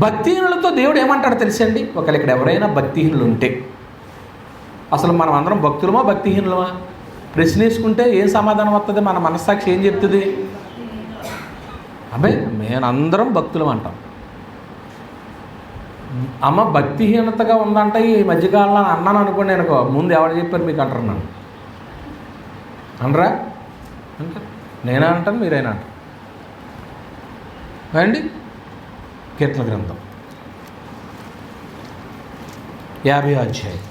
భక్తిహీనులతో దేవుడు ఏమంటాడో తెలుసండి? ఒకవేళ ఇక్కడ ఎవరైనా భక్తిహీనులు ఉంటే, అసలు మనం అందరం భక్తులమా భక్తిహీనులమా ప్రశ్న వేసుకుంటే ఏం సమాధానం వస్తుంది? మన మనస్సాక్షి ఏం చెప్తుంది? అబ్బాయి మేమందరం భక్తులం అంటాం. అమ్మ భక్తిహీనతగా ఉందంటే ఈ మధ్యకాలంలో అన్నాను అనుకోండి, నేను ముందు ఎవరు చెప్పారు మీకు అంటారు, నన్ను అనరా అంటారు, నేనే అంటాను, మీరైనా అంటారు అండి. కీర్తన గ్రంథం 50వ అధ్యాయం,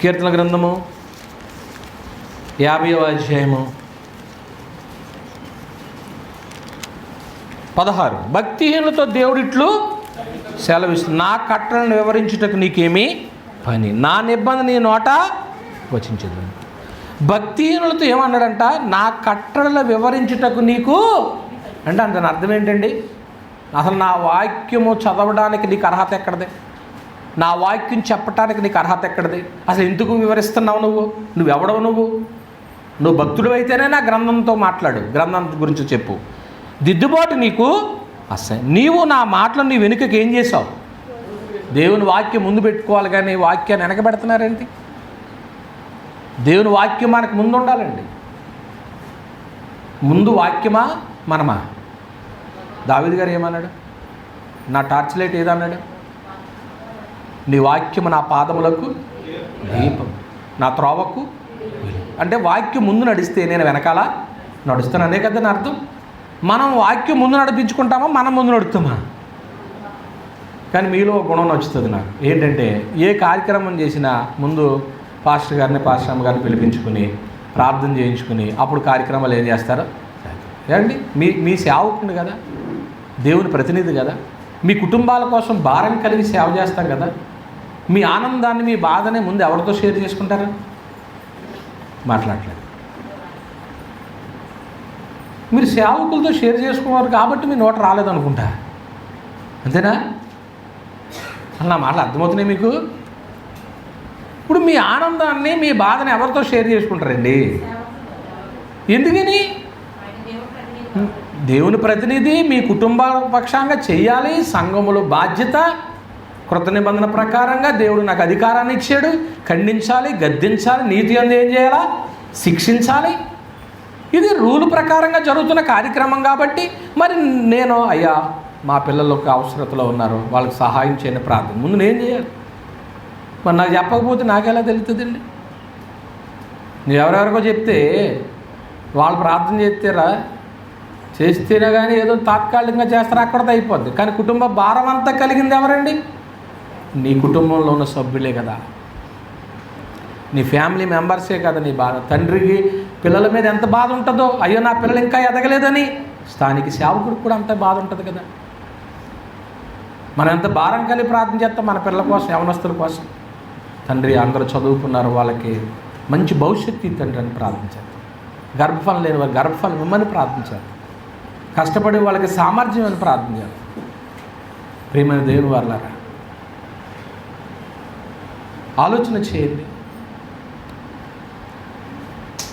కీర్తన గ్రంథము 50వ అధ్యాయము 16. భక్తిహీనులతో దేవుడిట్లు సెలవిస్తుంది, నా కట్టలను వివరించుటకు నీకేమీ పని, నా నిబంధన నీ నోట వచించదు. భక్తిహీనులతో ఏమన్నాడంట? నా కట్టడలు వివరించుటకు నీకు అంటే దాని అర్థం ఏంటండి? అసలు నా వాక్యము చదవడానికి నీకు అర్హత ఎక్కడది? నా వాక్యం చెప్పటానికి నీకు అర్హత ఎక్కడది? అసలు ఎందుకు వివరిస్తున్నావు? నువ్వెవడవు? నువ్వు భక్తుడు అయితేనే నా గ్రంథంతో మాట్లాడు, గ్రంథం గురించి చెప్పు. దిద్దుబాటు నీకు అసలు. నీవు నా మాటలను నీ వెనుకకి ఏం చేసావు? దేవుని వాక్యం ముందు పెట్టుకోవాలి, కానీ వాక్యాన్ని వెనక పెడుతున్నారేంటి? దేవుని వాక్యం మనకు ముందు ఉండాలండి. ముందు వాక్యమా మనమా? దావీదు గారు ఏమన్నాడు? నా టార్చ్ లైట్ ఏదన్నాడు? నీ వాక్యము నా పాదములకు దీపం, నా త్రోవకు. అంటే వాక్యం ముందు నడిస్తే నేను వెనకాల నడుస్తాను, అనే కదా నా అర్థం. మనం వాక్యం ముందు నడిపించుకుంటామా, మనం ముందు నడుస్తామా? కానీ మీలో గుణం నచ్చుతుంది నాకు. ఏంటంటే ఏ కార్యక్రమం చేసినా ముందు పాస్టర్ గారిని పాస్టర్ గారిని పిలిపించుకుని ప్రార్థన చేయించుకుని అప్పుడు కార్యక్రమాలు ఏం చేస్తారో ఏమండి. మీ సేవకుడు కదా, దేవుని ప్రతినిధి కదా, మీ కుటుంబాల కోసం భారం కలిగి సేవ చేస్తాం కదా. మీ ఆనందాన్ని, మీ బాధని ముందు ఎవరితో షేర్ చేసుకుంటారా? మాట్లాడలేదు. మీరు సేవకులతో షేర్ చేసుకున్నారు కాబట్టి మీ నోట రాలేదనుకుంటా, అంతేనా? అలా నా మాటలు అర్థమవుతున్నాయి మీకు? ఇప్పుడు మీ ఆనందాన్ని, మీ బాధని ఎవరితో షేర్ చేసుకుంటారండి? ఎందుకని? దేవుని ప్రతినిధి మీ కుటుంబ పక్షంగా చెయ్యాలి. సంఘములో బాధ్యత, కృత నిబంధన ప్రకారంగా దేవుడు నాకు అధికారాన్ని ఇచ్చాడు. ఖండించాలి, గద్దించాలి, నీతి అందు ఏం చేయాలా? శిక్షించాలి. ఇది రూల్ ప్రకారంగా జరుగుతున్న కార్యక్రమం కాబట్టి మరి నేను అయ్యా మా పిల్లలు ఒక అవసరతలో ఉన్నారు, వాళ్ళకి సహాయం చేయని ప్రార్థన ముందు నేను చేయాలి. మరి నాకు చెప్పకపోతే నాకెలా తెలుస్తుందండి? నువ్వు ఎవరెవరికో చెప్తే వాళ్ళు ప్రార్థన చేస్తేనే కానీ ఏదో తాత్కాలికంగా చేస్తారు, అక్కడితో అయిపోద్ది. కానీ కుటుంబ భారం అంతా కలిగింది ఎవరండి? నీ కుటుంబంలో ఉన్న సభ్యులే కదా, నీ ఫ్యామిలీ మెంబర్సే కదా నీ బాధ. తండ్రికి పిల్లల మీద ఎంత బాధ ఉంటుందో, అయ్యో నా పిల్లలు ఇంకా ఎదగలేదని స్థానిక సేవకుడికి కూడా అంత బాధ ఉంటుంది కదా. మనం ఎంత భారం కలిగి ప్రార్థన చేస్తాం మన పిల్లల కోసం, యవనస్తుల కోసం. తండ్రి అందరూ చదువుకున్నారు, వాళ్ళకి మంచి భవిష్యత్తు తండ్రి అని ప్రార్థించారు. గర్భఫలం లేని వారు గర్భఫలం ఇమ్మని ప్రార్థించారు. కష్టపడే వాళ్ళకి సామర్థ్యం అని ప్రార్థించారు. ప్రియమైన దేవుని వారలారా, ఆలోచన చేయండి.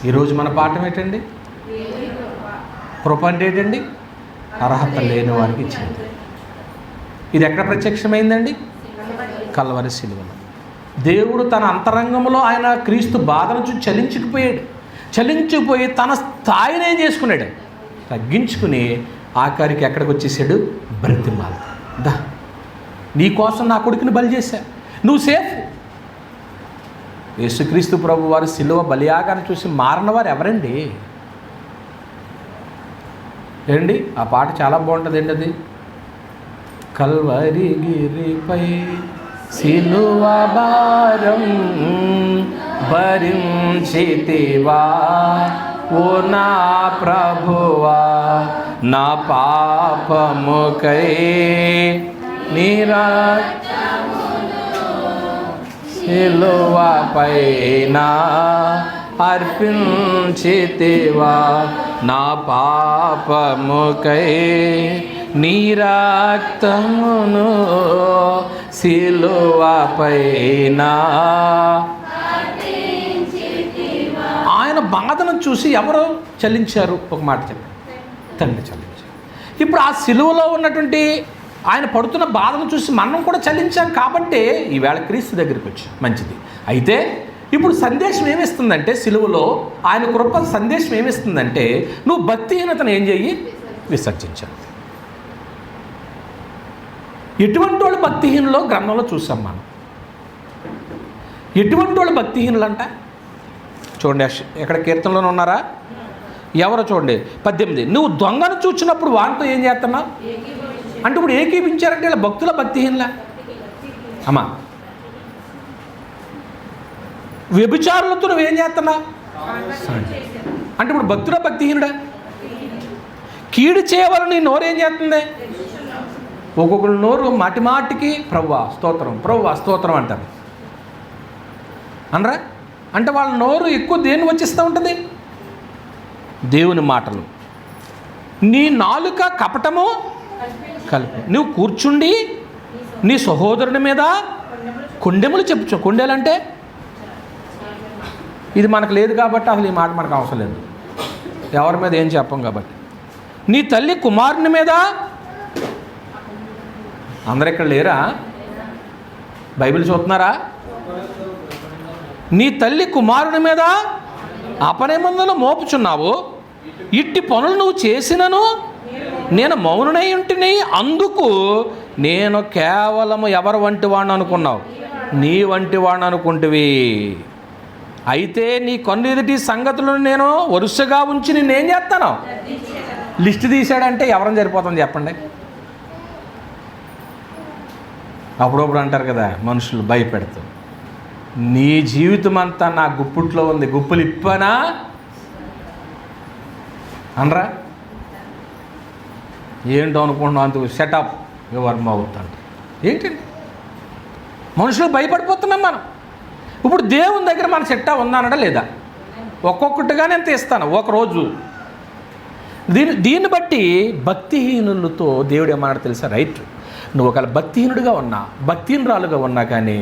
ఈరోజు మన పాఠం ఏంటండి? కృప అంటే ఏంటండి? అర్హత లేని వారికి ఇచ్చింది. ఇది ఎక్కడ ప్రత్యక్షమైందండి? కల్వరి శిలువలో. దేవుడు తన అంతరంగంలో ఆయన క్రీస్తు బాధను చూసి చలించిపోయి తన స్థాయిని ఏం చేసుకున్నాడు? తగ్గించుకుని ఆఖరికి ఎక్కడికి వచ్చేసాడు? బ్రతిమాల దా, నీ కోసం నా కొడుకుని బలి చేశా, నువ్వు సేఫ్. యేసుక్రీస్తు ప్రభు వారు శిలువ బలియాగాన్ని చూసి మారిన వారు ఎవరండి? ఏండి ఆ పాట చాలా బాగుంటుంది ఏంటి అది? కల్వరి గిరిపై శిలువ భారం భరించితివా ఓ నా ప్రభువా, నా పాపముకై నీరా శిలువపైన అర్పించితివా, నా పాపముకై నీ రక్తమును శిలువపైన. ఆయన బాధను చూసి ఎవరు చలించారు? ఒక మాట చెప్పండి, తండ్రి చలించారు. ఇప్పుడు ఆ శిలువలో ఉన్నటువంటి ఆయన పడుతున్న బాధను చూసి మనం కూడా చలించాం కాబట్టి ఈవేళ క్రీస్తు దగ్గరికి వచ్చాం. మంచిది. అయితే ఇప్పుడు సందేశం ఏమిస్తుందంటే, సిలువలో ఆయన కృప సందేశం ఏమిస్తుందంటే, నువ్వు భక్తిహీనతను ఏం చెయ్యి? విసర్జించాలి. ఎటువంటి వాళ్ళు భక్తిహీనులో గ్రంథంలో చూసాం మనం. ఎటువంటి వాళ్ళు భక్తిహీనులు అంట చూడండి, ఎక్కడ కీర్తనలోనే ఉన్నారా? ఎవరో చూడండి 18. నువ్వు దొంగను చూచినప్పుడు వానితో ఏం చేస్తున్నావు అంటే, ఇప్పుడు ఏకీపించారంటే ఇలా భక్తుల భక్తిహీనులా అమ్మా? వ్యభిచారులతో నువ్వేం చేస్తున్నావు అంటే ఇప్పుడు భక్తుల భక్తిహీనుడా? కీడు చేయవాలని నీ నోరు ఏం చేస్తుంది? ఒక్కొక్కరు నోరు మాటికి ప్రభువా స్తోత్రం, ప్రభువా స్తోత్రం అంటారు అనరా? అంటే వాళ్ళ నోరు ఎక్కువ దేన్ని వచ్చిస్తూ ఉంటుంది? దేవుని మాటలు. నీ నాలుక కపటము కలిపి నువ్వు కూర్చుండి నీ సహోదరుని మీద కొండెములు చెప్పుచు. కొండెలంటే ఇది మనకు లేదు కాబట్టి అసలు ఈ మాట మనకు అవసరం లేదు, ఎవరి మీద ఏం చెప్పం కాబట్టి. నీ తల్లి కుమారుని మీద, అందరు ఇక్కడ లేరా? బైబిల్ చూస్తున్నారా? నీ తల్లి కుమారుని మీద అపనిందలు మోపుచున్నావు, ఇట్టి పనులు నువ్వు చేసినను నేను మౌనునై ఉంటిని, అందుకు నేను కేవలము ఎవరు వంటి వాడిని అనుకున్నావు? నీ వంటి వాడిని అనుకుంటువి. అయితే నీ కన్ను ఎదుటి సంగతులను నేను వరుసగా ఉంచి నేనేం చేస్తాను? లిస్ట్ తీసాడంటే ఎవరైనా సరిపోతుంది చెప్పండి? అప్పుడప్పుడు అంటారు కదా మనుషులు భయపెడుతూ, నీ జీవితం అంతా నా గుప్పుట్లో ఉంది, గుప్పులు ఇప్పనా అనరా? ఏంటో అనుకుంటున్నావు, అందుకు సెటప్ యువర్ మౌత్ అంటే ఏంటండి? మనుషులు భయపడిపోతున్నాం మనం. ఇప్పుడు దేవుని దగ్గర మన సెట్టా ఉందనడా లేదా? ఒక్కొక్కటిగానే ఎంత ఇస్తాను ఒకరోజు. దీన్ని బట్టి భక్తిహీనులతో దేవుడు ఏమన్నాడు తెలుసా? రైట్, నువ్వు ఒకవేళ భక్తిహీనుడిగా ఉన్నా, భక్తిహీనురాలుగా ఉన్నా కానీ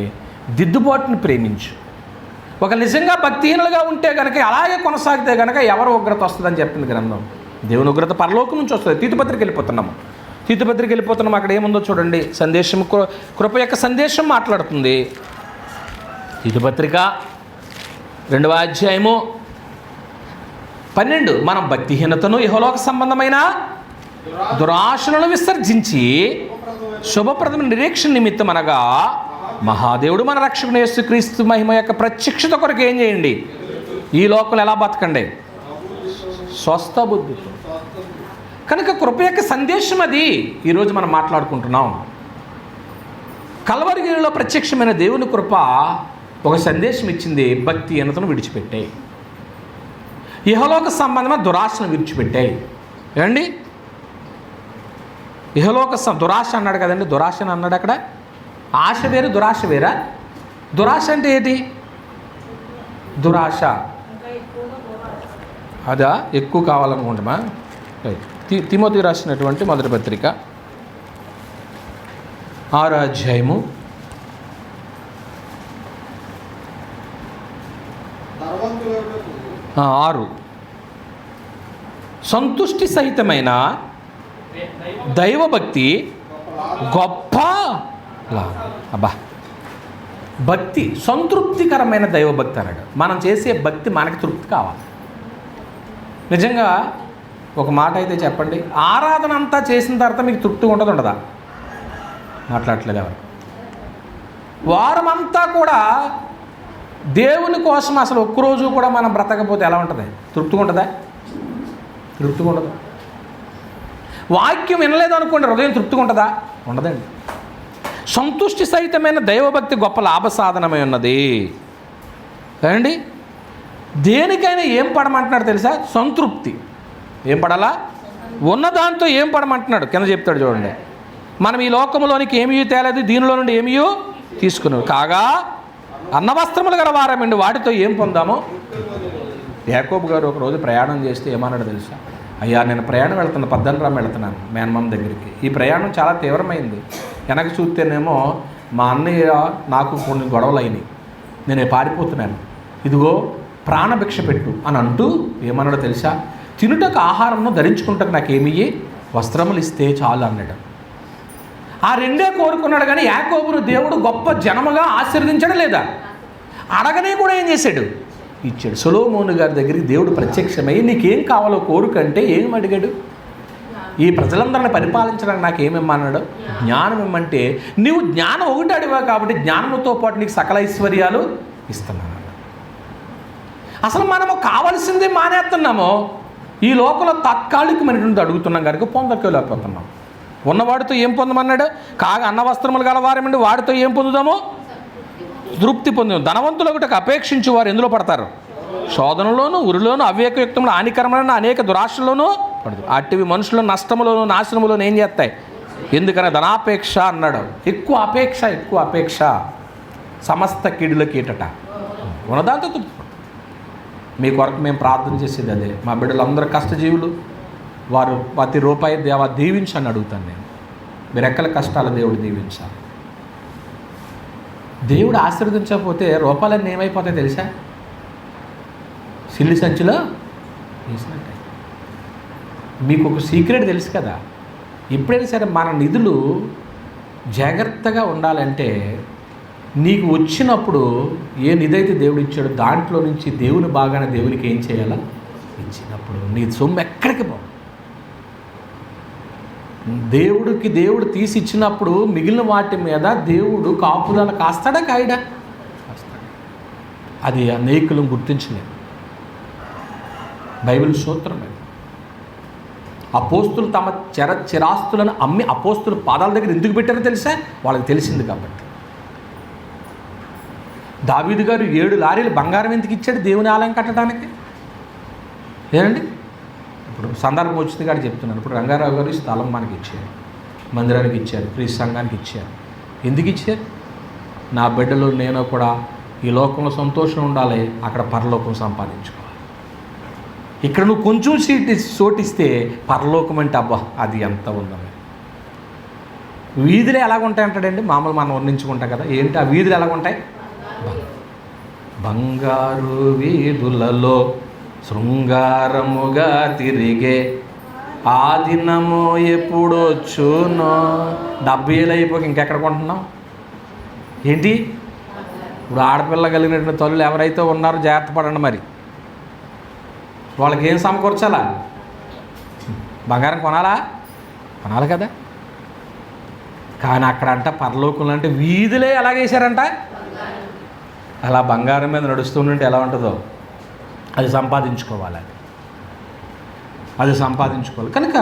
దిద్దుబాటుని ప్రేమించు. ఒక నిజంగా భక్తిహీనులుగా ఉంటే కనుక అలాగే కొనసాగితే కనుక ఎవరు ఉగ్రత వస్తుందని చెప్పింది గ్రంథం. దేవుని ఉగ్రత పరలోకం నుంచి వస్తుంది. తీతుపత్రిక వెళ్ళిపోతున్నాము, అక్కడ ఏముందో చూడండి. సందేశం, కృప యొక్క సందేశం మాట్లాడుతుంది. తీతుపత్రిక 2వ అధ్యాయము 12 మనం భక్తిహీనతను ఇహలోక సంబంధమైన దురాశలను విసర్జించి శుభప్రదమైన నిరీక్షణ నిమిత్తం అనగా మహాదేవుడు మన రక్షకుని యేసుక్రీస్తు మహిమ యొక్క ప్రత్యక్షత కొరకు ఏం చేయండి? ఈ లోకంలో ఎలా బతకండి? స్వస్థ బుద్ధితో. కనుక కృప యొక్క సందేశం అది ఈరోజు మనం మాట్లాడుకుంటున్నాం. కల్వరిగిరిలో ప్రత్యక్షమైన దేవుని కృప ఒక సందేశం ఇచ్చింది. భక్తిహీనతను విడిచిపెట్టాయి, ఇహలోక సంబంధమైన దురాశను విడిచిపెట్టాయి. ఏమండి, ఇహలోక దురాశ అన్నాడు కదండి, దురాశని అన్నాడు అక్కడ. ఆశ వేరు, దురాశ వేరా? దురాశ అంటే ఏంటి? దురాశ అదా ఎక్కువ కావాలనుకుంటామా? తిమోతి రాసినటువంటి మొదటి పత్రిక 6వ అధ్యాయము 6 సంతుష్టి సహితమైన దైవభక్తి గొప్ప లాభం. అబ్బా, భక్తి సంతృప్తికరమైన దైవభక్తి అన్నాడు. మనం చేసే భక్తి మనకి తృప్తి కావాలి. నిజంగా ఒక మాట అయితే చెప్పండి, ఆరాధన అంతా చేసిన తర్వాత మీకు తృప్తి ఉండదా? మాట్లాడట్లేదు ఎవరు. వారం అంతా కూడా దేవుని కోసం అసలు ఒక్కరోజు కూడా మనం బ్రతకపోతే ఎలా ఉంటుంది? తృప్తిగా ఉంటుందా? తృప్తిగా ఉండదు. వాక్యం వినలేదు అనుకోండి, హృదయం తృప్తిగా ఉంటుందా? ఉండదండి. సంతుష్టి సహితమైన దైవభక్తి గొప్ప లాభ సాధనమై ఉన్నది. ఏమండి, దేనికైనా ఏం పడమంటున్నాడు తెలుసా? సంతృప్తి. ఏం పడాలా? ఉన్నదాంతో ఏం పడమంటున్నాడు కింద చెప్తాడు చూడండి. మనం ఈ లోకంలోనికి ఏమీ తేలేదు, దీనిలో నుండి ఏమీ తీసుకున్నావు కాగా అన్నవస్త్రములు గల వారమండి, వాటితో ఏం పొందామో. యాకోబు గారు ఒకరోజు ప్రయాణం చేస్తే ఏమన్నాడు తెలుసా? అయ్యా, నేను ప్రయాణం వెళ్తున్నా, 18 వెళ్తున్నాను మేనమామ దగ్గరికి. ఈ ప్రయాణం చాలా తీవ్రమైంది. వెనక చూస్తేనేమో మా అన్నయ్య నాకు కొన్ని గొడవలు అయినాయి, నేను పారిపోతున్నాను, ఇదిగో ప్రాణభిక్ష పెట్టు అని అంటూ ఏమన్నాడో తెలుసా? తినుటకు ఆహారంను, ధరించుకుంటకు నాకేమీ వస్త్రములు ఇస్తే చాలు అన్నాడు. ఆ రెండే కోరుకున్నాడు. కానీ యాకోబును దేవుడు గొప్ప జనముగా ఆశీర్వదించడం లేదా? అడగనే కూడా ఏం చేశాడు? ఇచ్చాడు. సొలొమోను గారి దగ్గరికి దేవుడు ప్రత్యక్షమై నీకేం కావాలో కోరుకంటే ఏం అడిగాడు? ఈ ప్రజలందరిని పరిపాలించడానికి నాకు ఏమిమ్మన్నాడు? జ్ఞానం ఇమ్మంటే నీవు జ్ఞానం ఒకటి అడివా కాబట్టి జ్ఞానంతో పాటు నీకు సకల ఐశ్వర్యాలు ఇస్తున్నాను. అసలు మనము కావలసిందే మానేస్తున్నాము. ఈ లోకంలో తాత్కాలికమైనటువంటి అడుగుతున్నాం కనుక పొందలేకపోతున్నాం. ఉన్నవాడితో ఏం పొందమన్నాడు? కాగా అన్నవస్త్రములు గల వారమండి, వాడితో ఏం పొందుదామో? తృప్తి పొందాము. ధనవంతులు ఒకటి అపేక్షించి వారు ఎందులో పడతారు? శోధనలోను, ఉరిలోను, అవివేకయుక్తంలో, హానికరమైన అనేక దురాశల్లోనూ పడదు. అట్టివి మనుషుల నష్టములోను, నాశనములోను ఏం చేస్తాయి? ఎందుకని ధనాపేక్ష అన్నాడు. ఎక్కువ అపేక్ష సమస్త కీడుల కీటట. ఉన్నదాంతో తృప్తి. మీ కొరకు మేము ప్రార్థన చేసేది అదే. మా బిడ్డలందరూ కష్టజీవులు, వారు ప్రతి రూపాయి దేవా దీవించని అడుగుతాను నేను. మీరు ఎక్కల కష్టాలు దేవుడు దీవించాలి. దేవుడు ఆశీర్వదించకపోతే రూపాయలన్నీ ఏమైపోతాయి తెలుసా? సిల్లి సంచిలో వేసినట్టే. మీకు ఒక సీక్రెట్ తెలుసు కదా, ఎప్పుడైనా సరే మన నిధులు జాగ్రత్తగా ఉండాలంటే నీకు వచ్చినప్పుడు ఏ నిధి అయితే దేవుడు ఇచ్చాడో దాంట్లో నుంచి దేవుని బాగానే దేవునికి ఏం చేయాలా? ఇచ్చినప్పుడు నీ సొమ్ము ఎక్కడికి పో. దేవుడికి దేవుడు తీసి ఇచ్చినప్పుడు మిగిలిన వాటి మీద దేవుడు కాపుదల కాస్తాడా కాయడా? కాస్తాడు. అది అనేకులను గుర్తించలేదు. బైబిల్ సూత్రం అది. అపోస్తులు తమ చిరాస్తులను అమ్మి అపోస్తుల పాదాల దగ్గర ఎందుకు పెట్టారో తెలుసా? వాళ్ళకి తెలిసింది కాబట్టి. దావీదు గారు 7 లారీలు బంగారం ఎందుకు ఇచ్చాడు దేవుని ఆలయం కట్టడానికి? ఏనండి, ఇప్పుడు సందర్భం వచ్చింది కాబట్టి చెప్తున్నాను. ఇప్పుడు రంగారావు గారు స్థలం మనకి ఇచ్చారు, మందిరానికి ఇచ్చారు, క్రీస్తు సంఘానికి ఇచ్చారు. ఎందుకు ఇచ్చారు? నా బిడ్డలు నేను కూడా ఈ లోకంలో సంతోషం ఉండాలి, అక్కడ పరలోకం సంపాదించుకోవాలి. ఇక్కడ నువ్వు కొంచెం చోటిస్తే పరలోకం అంటే అబ్బా అది ఎంత ఉందని. వీధులు ఎలాగుంటాయి అంటాడండి? మామూలు మనం వర్ణించుకుంటాం కదా. ఏంటి ఆ వీధులు ఎలాగుంటాయి? బంగారు వీధులలో శృంగారముగా తిరిగే ఆ దినము ఎప్పుడొచ్చునో. 70 ఏళ్ళు అయిపోయి ఇంకెక్కడ కొంటున్నాం ఏంటి? ఇప్పుడు ఆడపిల్ల కలిగినటువంటి తల్లులు ఎవరైతే ఉన్నారో జాగ్రత్త పడండి. మరి వాళ్ళకి ఏం సమకూర్చాలా? బంగారం కొనాలా? కొనాలి కదా. కానీ అక్కడ అంట పరలోకంలో అంటే వీధులే ఎలాగేశారంట, అలా బంగారం మీద నడుస్తుంటే ఎలా ఉంటుందో అది సంపాదించుకోవాలి. అది సంపాదించుకోవాలి. కనుక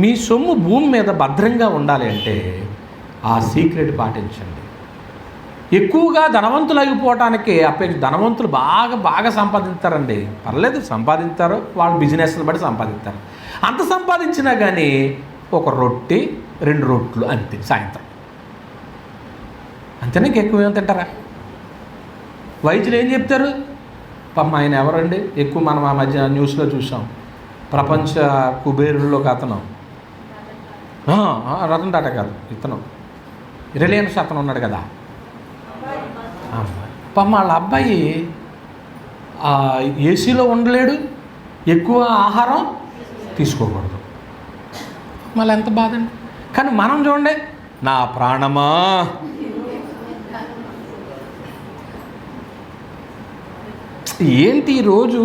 మీ సొమ్ము భూమి మీద భద్రంగా ఉండాలి అంటే ఆ సీక్రెట్ పాటించండి. ఎక్కువగా ధనవంతులు అయిపోవటానికి ధనవంతులు బాగా సంపాదిస్తారండి. పర్లేదు, సంపాదిస్తారు, వాళ్ళ బిజినెస్ని బట్టి సంపాదిస్తారు. అంత సంపాదించినా కానీ ఒక రొట్టె 2 రొట్లు అంతే సాయంత్రం. అంతేనే, ఇంకెక్కువ ఏం తింటారా? వైద్యులు ఏం చెప్తారు? పాపం ఆయన ఎవరండి ఎక్కువ, మనం ఆ మధ్య న్యూస్లో చూసాం, ప్రపంచ కుబేరుల్లో ఒక అతను, రతన్ టాటా కాదు, ఇతను రిలయన్స్ అతను ఉన్నాడు కదా, పాపం వాళ్ళ అబ్బాయి ఏసీలో ఉండలేడు, ఎక్కువ ఆహారం తీసుకోకూడదు. మళ్ళీ ఎంత బాధండి. కానీ మనం చూడండి, నా ప్రాణమా ఏంటి ఈరోజు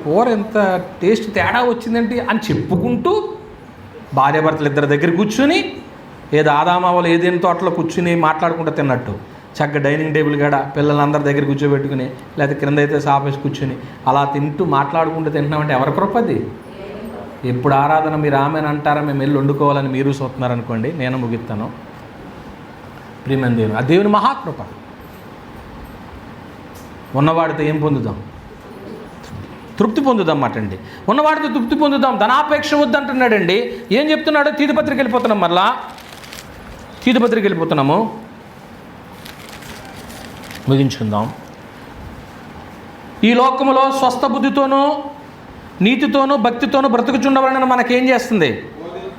కూర ఎంత టేస్ట్ తేడా వచ్చిందంటే అని చెప్పుకుంటూ భార్యాభర్తలు ఇద్దరి దగ్గర కూర్చుని ఏదో ఆదామావలు ఏదేని తోటలో కూర్చుని మాట్లాడుకుంటూ తిన్నట్టు చక్కగా డైనింగ్ టేబుల్ కాడ పిల్లలందరి దగ్గర కూర్చోబెట్టుకుని, లేకపోతే క్రింద అయితే సాపేసి కూర్చుని అలా తింటూ మాట్లాడుకుంటూ తింటున్నామంటే ఎవరి కృపది? ఎప్పుడు ఆరాధన మీరు ఆమెను అంటారా, మేము వెళ్ళి వండుకోవాలని మీరు చూస్తున్నారనుకోండి, నేను ముగిస్తాను. ప్రియమైన దేవుని, ఆ దేవుని మహాకృప. ఉన్నవాడితో ఏం పొందుదాం? తృప్తి పొందుదాం అటండి. ఉన్నవాడితో తృప్తి పొందుదాం, ధనాపేక్ష వద్దంటున్నాడండి. ఏం చెప్తున్నాడు? తీర్థపత్రిక వెళ్ళిపోతున్నాం, మళ్ళా తీర్థపత్రిక వెళ్ళిపోతున్నాము, ముగించుకుందాం. ఈ లోకములో స్వస్థ బుద్ధితోనూ నీతితోనూ భక్తితోనూ బ్రతుకుచుండవాలని మనకేం చేస్తుంది?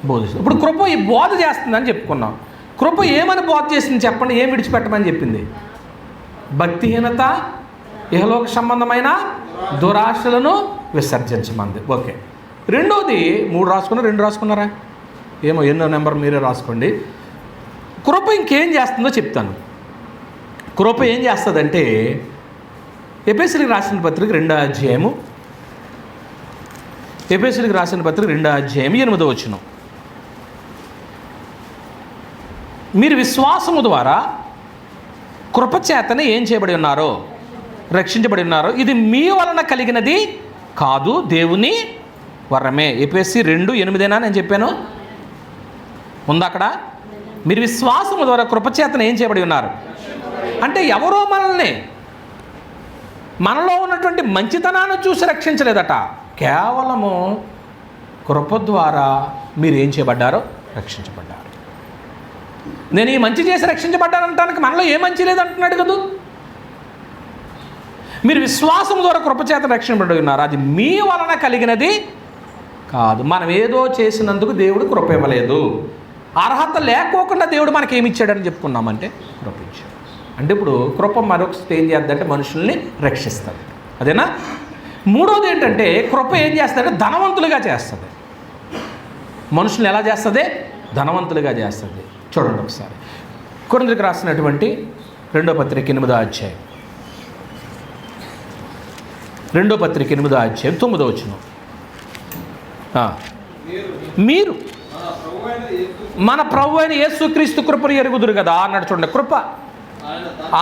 బోధిస్తుంది. ఇప్పుడు కృప ఈ బోధ చేస్తుందని చెప్పుకున్నాం. కృప ఏమని బోధ చేసింది చెప్పండి? ఏం విడిచిపెట్టమని చెప్పింది? భక్తిహీనత, ఇహలోక సంబంధమైన దురాశలను విసర్జించమంది. ఓకే. రెండోది 3 రాసుకున్నా, 2 రాసుకున్నారా ఏమో, ఎన్నో నెంబర్ మీరే రాసుకోండి. కృప ఇంకేం చేస్తుందో చెప్తాను. కృప ఏం చేస్తుందంటే, ఎఫెసీయులకు రాసిన పత్రిక 2వ అధ్యాయము, ఎఫెసీయులకు రాసిన పత్రిక 2వ అధ్యాయం 8వ వచనం. మీరు విశ్వాసము ద్వారా కృపచేతనే ఏం చేయబడి ఉన్నారో, రక్షించబడి ఉన్నారో, ఇది మీ వలన కలిగినది కాదు, దేవుని వరమే. ఎఫెసీ 2:8 నేను చెప్పాను, ఉందా అక్కడ? మీరు విశ్వాసము ద్వారా కృపచేతన ఏం చేయబడి ఉన్నారు అంటే ఎవరో మనలో ఉన్నటువంటి మంచితనాన్ని చూసి రక్షించలేదట, కేవలము కృప ద్వారా మీరు ఏం చేయబడ్డారో, రక్షించబడ్డారు. నేను ఈ మంచి చేసి రక్షించబడ్డానంటానికి మనలో ఏ మంచి లేదంటున్నాడు కదా. మీరు విశ్వాసం ద్వారా కృపచేత రక్షించబడి ఉన్నారు, అది మీ వలన కలిగినది కాదు. మనం ఏదో చేసినందుకు దేవుడు కృప ఇవ్వలేదు. అర్హత లేకోకుండా దేవుడు మనకి ఏమి ఇచ్చాడని చెప్పుకున్నామంటే కృప ఇచ్చాడు. అంటే ఇప్పుడు కృప మరొక ఏం చేద్దంటే మనుషుల్ని రక్షిస్తుంది, అదేనా? మూడోది ఏంటంటే కృప ఏం చేస్తుందంటే ధనవంతులుగా చేస్తుంది. మనుషుల్ని ఎలా చేస్తుంది? ధనవంతులుగా చేస్తుంది. చూడండి ఒకసారి కొరింథీయులకు రాసినటువంటి 2వ పత్రిక 8వ అధ్యాయం, 2వ పత్రిక 8వ అధ్యాయం 9వ వచనం. మీరు మన ప్రభు అయిన యేసుక్రీస్తు కృపను ఎరుగుదురు కదా అన్నాడు. చూడండి, కృప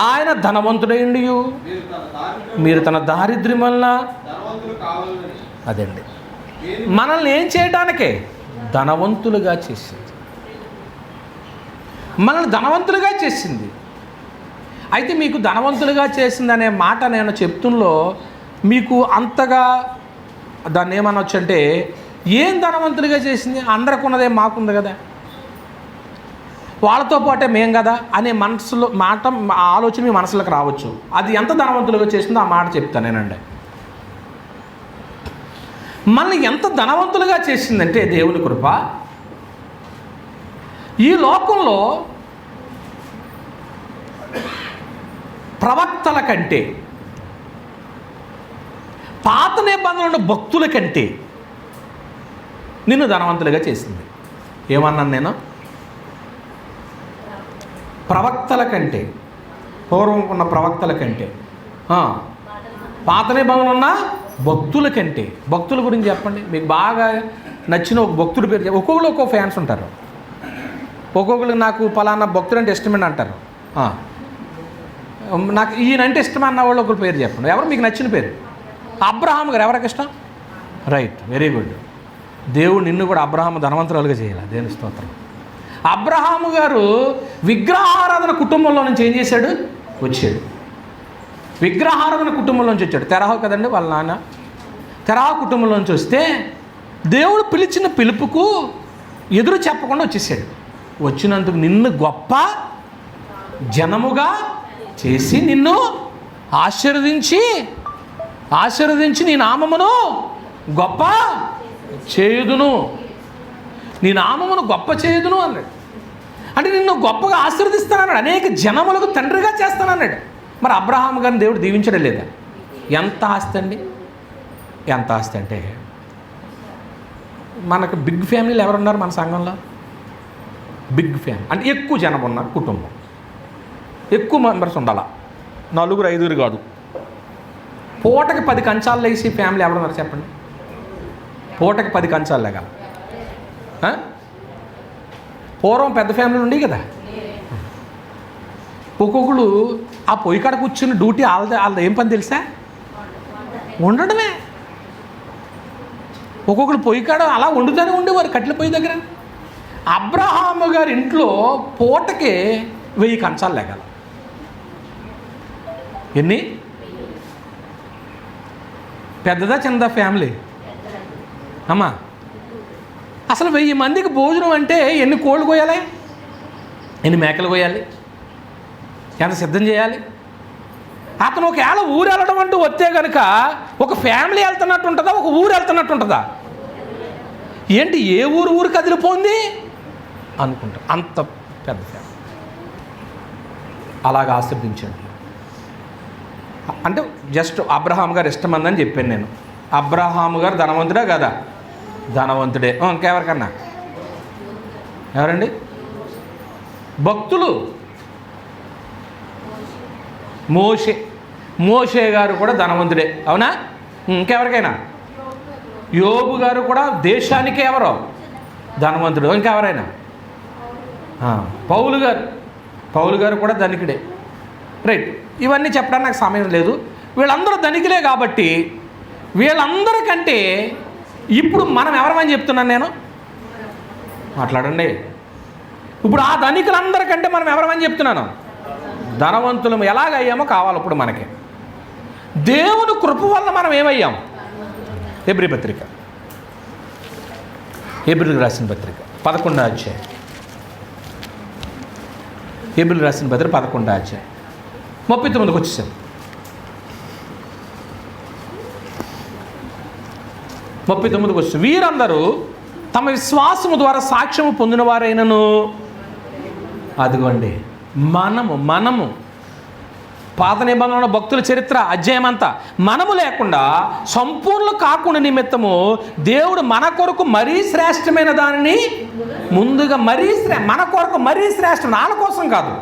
ఆయన ధనవంతుడైండి, మీరు తన దారిద్ర్యం వలన, అదండి మనల్ని ఏం చేయడానికే? ధనవంతులుగా చేసింది. మనల్ని ధనవంతులుగా చేసింది. అయితే మీకు ధనవంతులుగా చేసింది అనే మాట నేను చెప్తున్నలో మీకు అంతగా దాన్ని ఏమనొచ్చు అంటే, ఏం ధనవంతులుగా చేసింది? అందరికి ఉన్నదే మాకుంది కదా, వాళ్ళతో పాటే మేం కదా అనే మనసులో మాట, ఆలోచన మీ మనసులోకి రావచ్చు. అది ఎంత ధనవంతులుగా చేసిందో ఆ మాట చెప్తాను నేనండి. మనల్ని ఎంత ధనవంతులుగా చేసిందంటే దేవుని కృప, ఈ లోకంలో ప్రవక్తల కంటే, పాత నిబంధనల భక్తుల కంటే నిన్ను ధనవంతులుగా చేసింది. ఏమన్నాను నేను? ప్రవక్తల కంటే, పూర్వం ఉన్న ప్రవక్తల కంటే, పాత నిబంధనలు ఉన్న భక్తుల కంటే, భక్తుల గురించి చెప్పండి. మీకు బాగా నచ్చిన ఒక భక్తుడి పేరు ఒక్కొక్కరు ఒక్కొక్క ఫ్యాన్స్ ఉంటారు. ఒక్కొక్కరికి నాకు పలానా భక్తుడు అంటే ఇష్టమని అంటారు. నాకు ఈయనంటే ఇష్టం అన్న వాళ్ళు ఒకరి పేరు చెప్పండి. ఎవరు మీకు నచ్చిన పేరు? అబ్రహాం గారు. ఎవరికి ఇష్టం? Right, very good. దేవుడు నిన్ను కూడా అబ్రహాం ధనవంతురాలుగా చేయాలి. దేవుని స్తోత్రం. అబ్రహాము గారు విగ్రహారాధన కుటుంబంలో నుంచి ఏం చేశాడు? వచ్చాడు. విగ్రహారాధన కుటుంబంలో నుంచి వచ్చాడు. తెరహ కదండి వాళ్ళ నాన్న. తెరహ కుటుంబంలో నుంచి వస్తే దేవుడు పిలిచిన పిలుపుకు ఎదురు చెప్పకుండా వచ్చేసాడు. వచ్చినందుకు నిన్ను గొప్ప జనముగా చేసి నిన్ను ఆశీర్వదించి నీ నామమును గొప్ప చేయుదును, నీ నామమును గొప్ప చేయుదును అన్నాడు. అంటే నిన్ను గొప్పగా ఆశీర్వదిస్తానన్నాడు. అనేక జనములకు తండ్రిగా చేస్తానన్నాడు. మరి అబ్రహాం గారిని దేవుడు దీవించడం లేదా? ఎంత ఆస్తి అండి! ఎంత ఆస్తి అంటే, మనకు బిగ్ ఫ్యామిలీలు ఎవరున్నారు మన సంఘంలో? బిగ్ ఫ్యామిలీ అంటే ఎక్కువ జనం ఉన్న కుటుంబం, ఎక్కువ మెంబర్స్ ఉండాల, 4-5 కాదు. పూటకి 10 కంచాలు లేసి ఫ్యామిలీ ఎవరున్నారు చెప్పండి? పూటకి 10 కంచాలు లేగల. పూర్వం పెద్ద ఫ్యామిలీలు ఉండేవి కదా. ఒక్కొక్కరు ఆ పొయ్యి కాడ కూర్చుని డ్యూటీ వాళ్ళది ఏం పని తెలుసా? ఉండడమే. ఒక్కొక్కరు పొయ్యి కాడ అలా వండుతూనే ఉండేవారు కట్టెల పొయ్యి దగ్గర. అబ్రహాము గారి ఇంట్లో పూటకి 1000 కంచాలు లేగాల. ఎన్ని? పెద్దదా చిన్నదా ఫ్యామిలీ అమ్మా? అసలు 1000 మందికి భోజనం అంటే ఎన్ని కోళ్ళు కోయాలి? ఎన్ని మేకలు కోయాలి? ఎంత సిద్ధం చేయాలి? అతను ఒకవేళ ఊరు వెళ్ళడం అంటూ వస్తే కనుక ఒక ఫ్యామిలీ వెళ్తున్నట్టు ఉంటుందా, ఒక ఊరు వెళ్తున్నట్టు ఉంటుందా? ఏంటి ఏ ఊరు కదిలిపోయింది అనుకుంటా. అంత పెద్ద ఫ్యామిలీ అలాగా ఆశీర్వదించండి. అంటే జస్ట్ అబ్రహాం గారు ఇష్టమందని చెప్పాను నేను. అబ్రహాము గారు ధనవంతుడా కదా? ధనవంతుడే. ఇంకెవరికన్నా? ఎవరండి? భక్తులు. మోషే గారు కూడా ధనవంతుడే, అవునా? ఇంకెవరికైనా? యోబు గారు కూడా దేశానికే ఎవరో ధనవంతుడు. ఇంకెవరైనా? పౌలు గారు కూడా ధనికుడే. రైట్. ఇవన్నీ చెప్పడానికి నాకు సమయం లేదు. వీళ్ళందరూ ధనికులే కాబట్టి వీళ్ళందరికంటే ఇప్పుడు మనం ఎవరమని చెప్తున్నాను నేను? మాట్లాడండి. ఇప్పుడు ఆ ధనికులందరికంటే మనం ఎవరమని చెప్తున్నాను? ధనవంతులం ఎలాగయ్యామో కావాలి ఇప్పుడు మనకి. దేవుని కృప వల్ల మనం ఏమయ్యాం? హెబ్రీ పత్రిక, హెబ్రీలకు రాసిన పత్రిక 11వ అధ్యాయం. హెబ్రీలకు రాసిన పత్రిక 11వ అధ్యాయం 39కి వచ్చేసాం. 39కి వచ్చి వీరందరూ తమ విశ్వాసము ద్వారా సాక్ష్యము పొందిన వారైనను, అదిగోండి మనము పాత నిబంధనలో భక్తుల చరిత్ర అధ్యాయం అంతా మనము లేకుండా సంపూర్ణ కాకుండా నిమిత్తము దేవుడు మన కొరకు మరీ శ్రేష్టమైన దానిని ముందుగా మన కొరకు మరీ శ్రేష్టం, వాళ్ళ కోసం కాదు.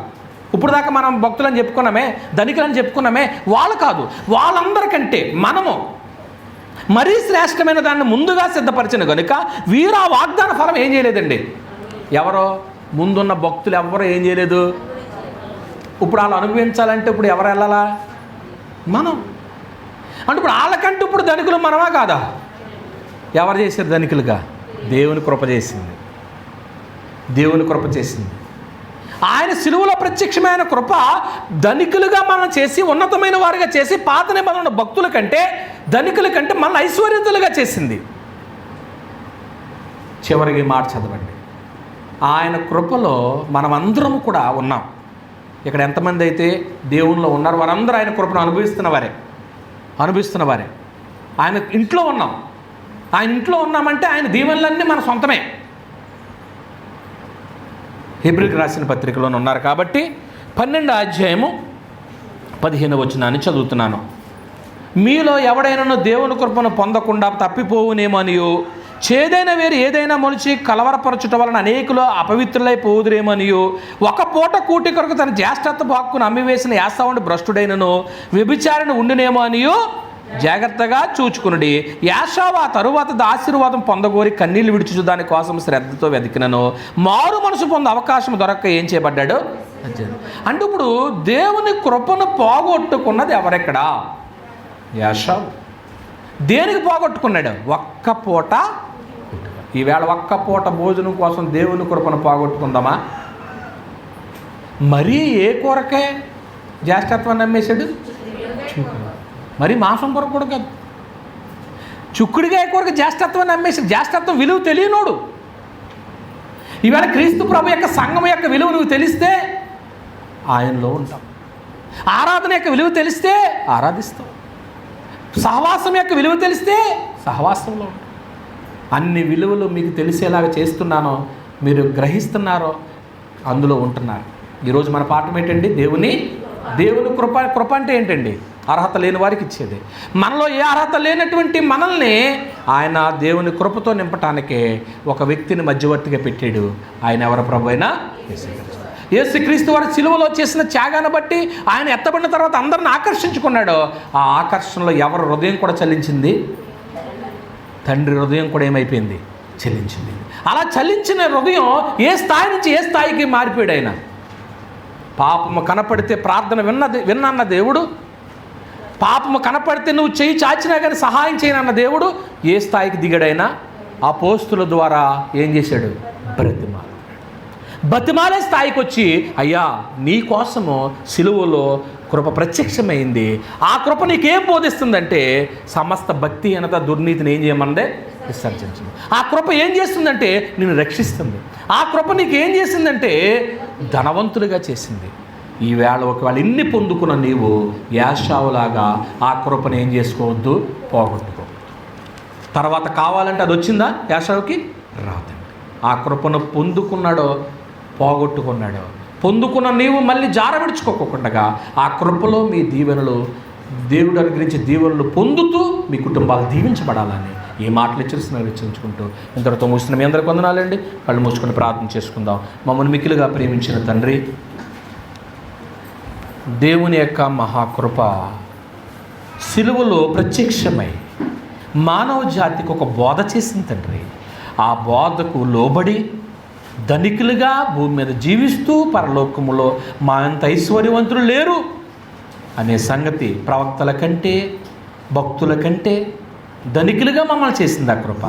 ఇప్పుడు దాకా మనం భక్తులని చెప్పుకున్నామే, ధనికులని చెప్పుకున్నామే, వాళ్ళు కాదు, వాళ్ళందరికంటే మనము మరీ శ్రేష్టమైన దాన్ని ముందుగా సిద్ధపరిచిన కనుక వీరు ఆ వాగ్దాన ఫలం ఏం చేయలేదండి. ఎవరో ముందున్న భక్తులు ఎవరో ఏం చేయలేదు. ఇప్పుడు వాళ్ళు అనుభవించాలంటే ఇప్పుడు ఎవరు వెళ్ళాలా? మనం. అంటే ఇప్పుడు వాళ్ళకంటే ఇప్పుడు ధనికులు మనమా కాదా? ఎవరు చేశారు ధనికులుగా? దేవుని కృప చేసింది. దేవుని కృప చేసింది. ఆయన సిలువలో ప్రత్యక్షమైన కృప ధనికులుగా మనం చేసి ఉన్నతమైన వారిగా చేసి పాత నిబంధన భక్తుల కంటే ధనికుల కంటే మన ఐశ్వర్యతులుగా చేసింది. చివరికి మాట చదవండి. ఆయన కృపలో మనమందరం కూడా ఉన్నాం. ఇక్కడ ఎంతమంది అయితే దేవునిలో ఉన్నారు వారందరూ ఆయన కృపను అనుభవిస్తున్న వారే. ఆయన ఇంట్లో ఉన్నాం. ఆయన ఇంట్లో ఉన్నామంటే ఆయన దీవెనలన్నీ మన సొంతమే. హెబ్రీలకు రాసిన పత్రికలోనే ఉన్నారు కాబట్టి 12వ అధ్యాయము 15వ వచనాన్ని చదువుతున్నాను. మీలో ఎవడైనా దేవుని కృపను పొందకుండా తప్పిపోవునేమో అనియు, చేదైన వేరు ఏదైనా మొలిచి కలవరపరచుట వలన అనేకులు అపవిత్రులైపోదురేమనియు, ఒక పూట కూటి కొరకు తన జ్యేష్ఠత్వ హక్కును అమ్మివేసిన యాసావుని భ్రష్టుడైనను వ్యభిచారిని ఉండినేమో అనియు జాగ్రత్తగా చూచుకునుడి. యాషావు ఆ తరువాత ఆశీర్వాదం పొందగోరి కన్నీళ్లు విడిచుచు దాని కోసం శ్రద్ధతో వెతికినను మారు మనసు పొందే అవకాశం దొరక్క ఏం చేయబడ్డాడు? అంటే ఇప్పుడు దేవుని కృపను పోగొట్టుకున్నది ఎవరెక్కడా? యాషావు. దేనికి పోగొట్టుకున్నాడు? ఒక్క పూట. ఈవేళ ఒక్క పూట భోజనం కోసం దేవుని కృపను పోగొట్టుకుందామా? మరీ ఏ కొరకే జ్యేష్ఠత్వాన్ని నమ్మేశాడు? మరి మాంసం కొరకు కూడా కాదు, చుక్కుడిగా కొరకు జ్యేష్ఠత్వాన్ని నమ్మేశాడు. జ్యేష్ఠత్వం విలువ తెలియనోడు. ఈవేళ క్రీస్తు ప్రభు యొక్క సంఘం యొక్క విలువ నువ్వు తెలిస్తే ఆయనలో ఉంటాం. ఆరాధన యొక్క విలువ తెలిస్తే ఆరాధిస్తాం. సహవాసం యొక్క విలువ తెలిస్తే సహవాసంలో ఉంటాం. అన్ని విలువలు మీకు తెలిసేలాగా చేస్తున్నానో, మీరు గ్రహిస్తున్నారో అందులో ఉంటున్నారు. ఈరోజు మన పాఠం ఏంటండి? దేవుని కృప అంటే ఏంటండి? అర్హత లేని వారికి ఇచ్చేది. మనలో ఏ అర్హత లేనటువంటి మనల్ని ఆయన దేవుని కృపతో నింపటానికే ఒక వ్యక్తిని మధ్యవర్తిగా పెట్టాడు. ఆయన ఎవరి ప్రభు అయినా యేసుక్రీస్తు వారి సిలువలో చేసిన త్యాగాన్ని బట్టి ఆయన ఎత్తబడిన తర్వాత అందరిని ఆకర్షించుకున్నాడు. ఆ ఆకర్షణలో ఎవరి హృదయం కూడా చలించింది? తండ్రి హృదయం కూడా ఏమైపోయింది? చలించింది. అలా చలించిన హృదయం ఏ స్థాయి నుంచి ఏ స్థాయికి మారిపోయాడు ఆయన. పాపము కనపడితే ప్రార్థన విన్నన్న దేవుడు, పాపము కనపడితే నువ్వు చెయ్యి చాచినా కానీ సహాయం చేయనన్న దేవుడు ఏ స్థాయికి దిగాడైనా అపోస్తుల ద్వారా ఏం చేశాడు? బతిమాలే స్థాయికి వచ్చి, అయ్యా నీ కోసము సిలువలో కృప ప్రత్యక్షమైంది. ఆ కృప నీకేం బోధిస్తుందంటే సమస్త భక్తిహీనత దుర్నీతిని ఏం చేయమందే? విసర్జించింది. ఆ కృప ఏం చేస్తుందంటే నిన్ను రక్షిస్తుంది. ఆ కృప నీకు ఏం చేసిందంటే ధనవంతులుగా చేసింది. ఈవేళ ఒకవేళ ఇన్ని పొందుకున్న నీవు యాషావులాగా ఆ కృపను ఏం చేసుకోవద్దు? పోగొట్టుకో. తర్వాత కావాలంటే అది వచ్చిందా? యాషావుకి రాదండి. ఆ కృపను పొందుకున్నాడో పోగొట్టుకున్నాడో, పొందుకున్న నీవు మళ్ళీ జారవిడుచుకోకుండా ఆ కృపలో మీ దీవెనలు, దేవుడు అనుగ్రహించే దీవెనలు పొందుతూ మీ కుటుంబాలు దీవించబడాలని ఈ మాటలు హెచ్చరించుకుంటూ ఇంతటితో ముగిసిన మీ అందరికీ వందనాలండి. కళ్ళు మూసుకొని ప్రార్థన చేసుకుందాం. మమ్మల్ని మిక్కిలుగా ప్రేమించిన తండ్రి, దేవుని యొక్క మహాకృప సిలువలో ప్రత్యక్షమై మానవ జాతికి ఒక బోధ చేసింది తండ్రి. ఆ బోధకు లోబడి ధనికులుగా భూమి మీద జీవిస్తూ పరలోకములో మా అంత ఐశ్వర్యవంతులు లేరు అనే సంగతి ప్రవక్తల కంటే భక్తుల కంటే ధనికులుగా మమ్మల్ని చేసింది ఆ కృప.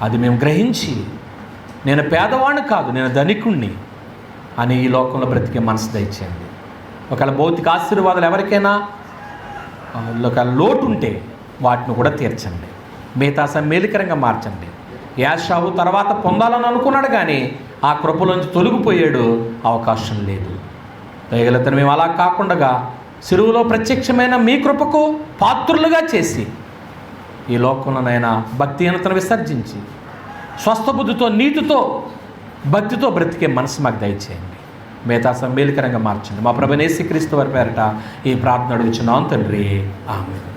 అది మేము గ్రహించి నేను పేదవాడిని కాదు, నేను ధనికుణ్ణి అని ఈ లోకంలో బ్రతికే మనసు దయచేయండి. ఒకవేళ భౌతిక ఆశీర్వాదాలు ఎవరికైనా ఒక లోటు ఉంటే వాటిని కూడా తీర్చండి. మిగతా మేలుకరంగా మార్చండి. యాషావు తర్వాత పొందాలని అనుకున్నాడు కానీ ఆ కృపలోంచి తొలగిపోయాడు. అవకాశం లేదు. దయగలతను మేము అలా కాకుండా సిలువలో ప్రత్యక్షమైన మీ కృపకు పాత్రులుగా చేసి ఈ లోకంలోనైనా భక్తిహీనతను విసర్జించి స్వస్థ బుద్ధితో, నీతితో, భక్తితో బ్రతికే మనసు మాకు దయచేయండి. మిగతా మేలుకరంగా మార్చండి. మా ప్రభువైన యేసుక్రీస్తు వారి పేరట ఈ ప్రార్థన అడుగుచున్నాం తండ్రి. ఆమేన్.